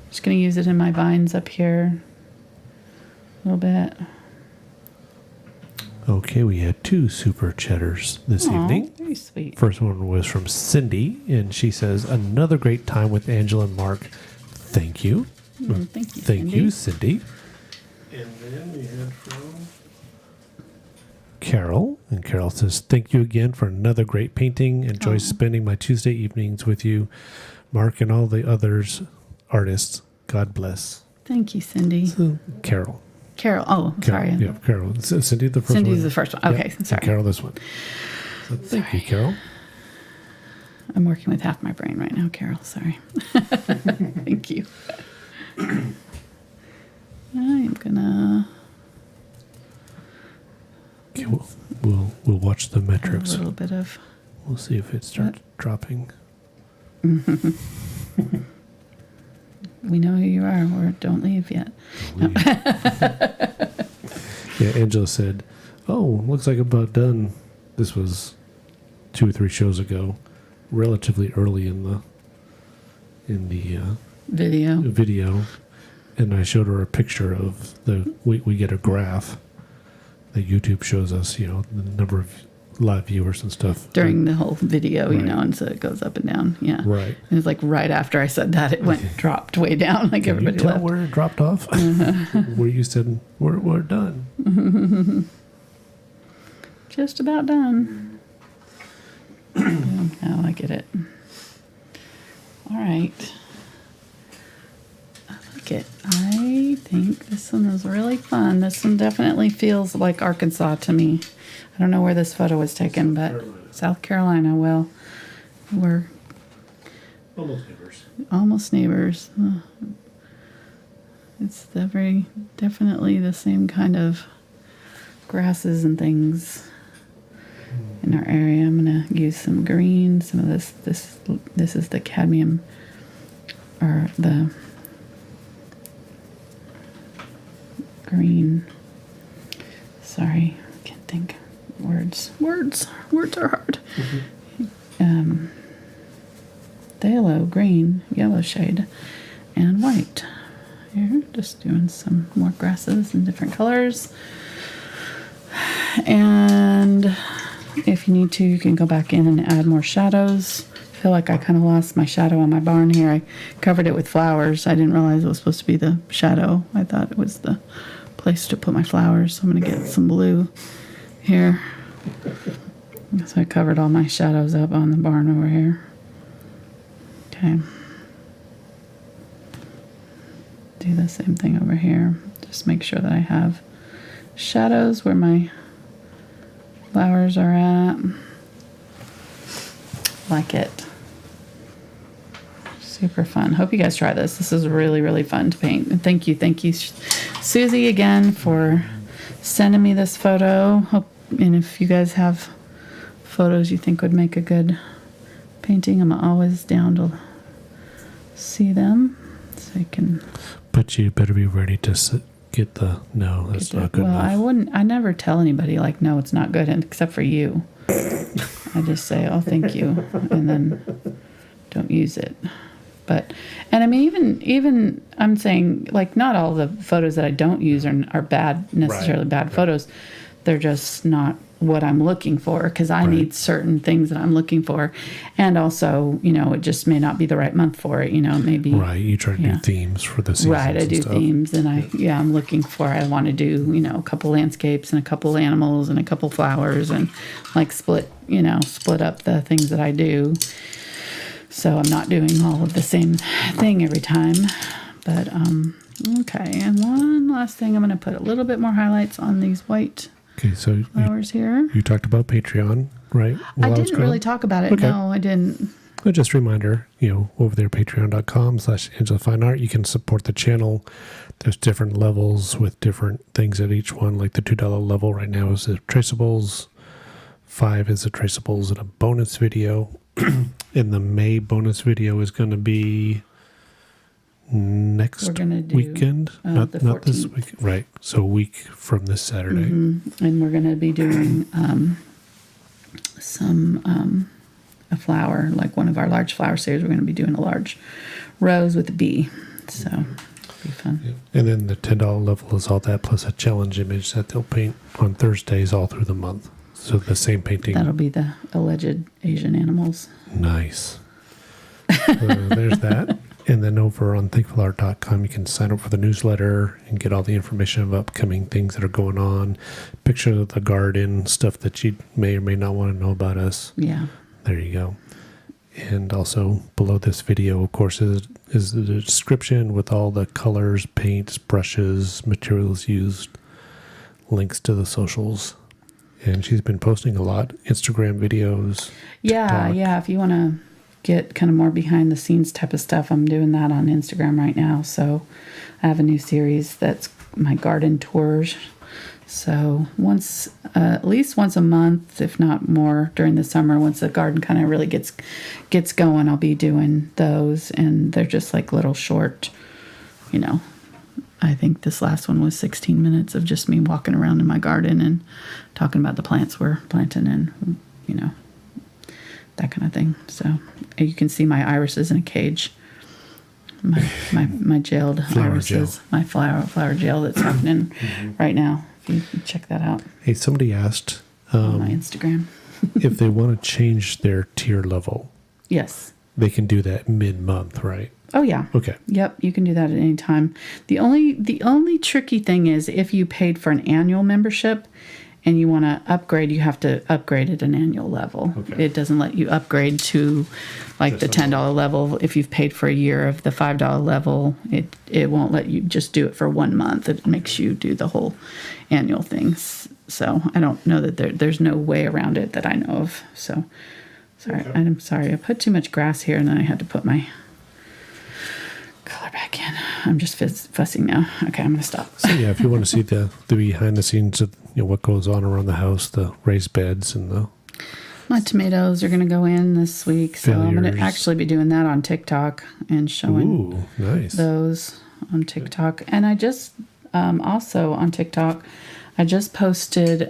Just going to use it in my vines up here a little bit. Okay, we had 2 super chatters this evening. Very sweet. First one was from Cindy, and she says, "Another great time with Angela and Mark. Thank you." Thank you, Thank Cindy. you, Cindy. And then we had from Carol, and Carol says, "Thank you again for another great painting. Enjoy spending my Tuesday evenings with you, Mark, and all the others artists. God bless." Thank you, Cindy. So, Carol. Carol. Oh, sorry. Carol, yeah, Carol. Cindy, the first one. Cindy's the first one. Okay, and sorry. Carol, this one. So thank you, Carol. I'm working with half my brain right now, Carol. Sorry. Thank you. I'm gonna. Okay, we'll watch the A metrics. little bit of. We'll see if it starts dropping. We know who you are, or don't leave yet. Yeah, Angela said, "Oh, looks like about done." This was 2 or 3 shows ago, relatively early in the Video. video. and I showed her a picture of we get a graph that YouTube shows us, the number of live viewers and stuff during the whole video, Right. and so it goes up and down. Yeah. Right. And it's like right after I said that, it dropped way down. Like Can everybody you tell left. where it dropped off? Where you said we're done. Just about done. Oh, I get it. All right. I like it. I think this one is really fun. This one definitely feels like Arkansas to me. I don't know where this photo was taken, but South Carolina. Well, we're Almost neighbors. almost neighbors. It's definitely the same kind of grasses and things in our area. I'm gonna use some green. Some of this is the cadmium, or the green. Sorry, I can't think. Words are hard. Phthalo, green, yellow shade, and white. Here, just doing some more grasses in different colors. And if you need to, you can go back in and add more shadows. I feel like I kind of lost my shadow on my barn here. I covered it with flowers. I didn't realize it was supposed to be the shadow. I thought it was the place to put my flowers. So I'm going to get some blue here. So I covered all my shadows up on the barn over here. Okay. Do the same thing over here. Just make sure that I have shadows where my flowers are at. Like it. Super fun. Hope you guys try this. This is really, really fun to paint. And thank you, Susie, again for sending me this photo. And if you guys have photos you think would make a good painting, I'm always down to see them. So you can. But you better be ready to get the no. That's not good enough. Well, I never tell anybody like no, it's not good, except for you. I just say, oh, thank you, and then don't use it. And I mean, even I'm saying, like, not all the photos that I don't use are necessarily bad photos. They're just not what I'm looking for, because I need certain things that I'm looking for, and also, it just may not be the right month for it. Maybe you try to do themes for the season. Right, I do themes, and I'm looking for. I want to do a couple landscapes and a couple animals and a couple flowers, and like split up the things that I do. So I'm not doing all of the same thing every time. But okay, and one last thing, I'm going to put a little bit more highlights on these white. Okay, so flowers here. You talked about Patreon, right? I didn't really talk about it. Okay. No, I didn't. Well, just a reminder, over there, patreon.com/AngelaFineArt, you can support the channel. There's different levels with different things at each one. Like the $2 level right now is the traceables. $5 is the traceables and a bonus video. And the May bonus video is going to be next weekend, not this week, right? So a week from this Saturday. Mm-hmm. And we're going to be doing a flower, like one of our large flower series. We're going to be doing a large rose with a bee, so it'll be fun. Yeah. And then the $10 level is all that plus a challenge image that they'll paint on Thursdays all through the month. So the same painting. That'll be the alleged Asian animals. Nice. There's that. And then over on thankfulart.com, you can sign up for the newsletter and get all the information of upcoming things that are going on, pictures of the garden, stuff that you may or may not want to know about us. Yeah. There you go. And also below this video, of course, is the description with all the colors, paints, brushes, materials used, links to the socials. And she's been posting a lot, Instagram videos. TikTok. Yeah. If you want to get kind of more behind the scenes type of stuff, I'm doing that on Instagram right now. So I have a new series that's my garden tours. So at least once a month, if not more, during the summer, once the garden kind of really gets going, I'll be doing those. And they're just like little short, I think this last one was 16 minutes of just me walking around in my garden and talking about the plants we're planting and, that kind of thing. So you can see my irises in a cage. my jailed Flower irises, gel. my flower gel that's happening right now. You can check that out Hey, somebody asked on my Instagram. if they want to change their tier level, Yes. they can do that mid-month, right? Oh yeah. Okay. Yep, you can do that at any time. The only tricky thing is if you paid for an annual membership and you want to upgrade, you have to upgrade at an annual level. Okay. It doesn't let you upgrade to like the $10 level. If you've paid for a year of the $5 level, it won't let you just do it for 1 month. It makes you do the whole annual things. So I don't know that there's no way around it that I know of. So sorry, Okay. I'm sorry. I put too much grass here and then I had to put my color back in. I'm just fussing now. Okay, I'm gonna stop. So yeah, if you want to see the behind the scenes of what goes on around the house, the raised beds and the My tomatoes are gonna go in this week, so I'm gonna Failures. actually be doing that on TikTok and showing ooh, nice. those on TikTok. And I just also on TikTok, I just posted 2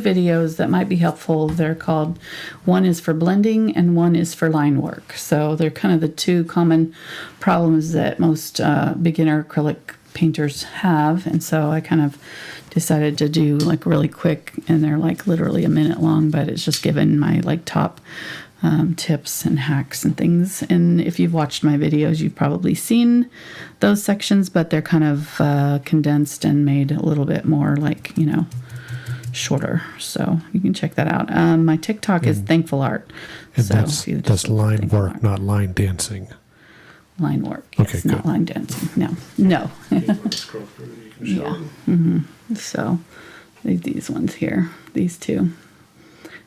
videos that might be helpful. They're called, one is for blending and one is for line work. So they're kind of the 2 common problems that most beginner acrylic painters have. And so I kind of decided to do like really quick, and they're like literally a minute long, but it's just given my like top tips and hacks and things. And if you've watched my videos, you've probably seen those sections, but they're kind of condensed and made a little bit more like, shorter. So you can check that out. My TikTok is Thankful Art. And So that's if you just that's look for line Thankful work, Art. not line dancing. Line work. Okay, Yes, not good. line dancing. No. Yeah. So these ones here, these 2.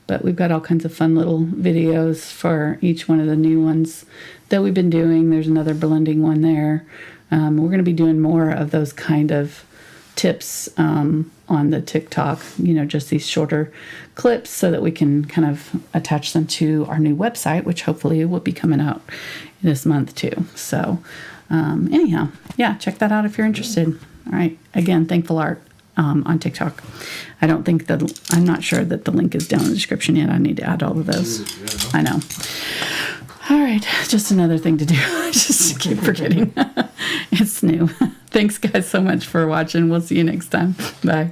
But we've got all kinds of fun little videos for each one of the new ones that we've been doing. There's another blending one there. We're going to be doing more of those kind of tips on the TikTok, just these shorter clips so that we can kind of attach them to our new website, which hopefully will be coming out this month too. So anyhow, yeah, check that out if you're interested. All right. Again, Thankful Art on TikTok. I'm not sure that the link is down in the description yet. I need to add all of those. I know. All right. Just another thing to do. I just keep forgetting. It's new. Thanks guys so much for watching. We'll see you next time. Bye.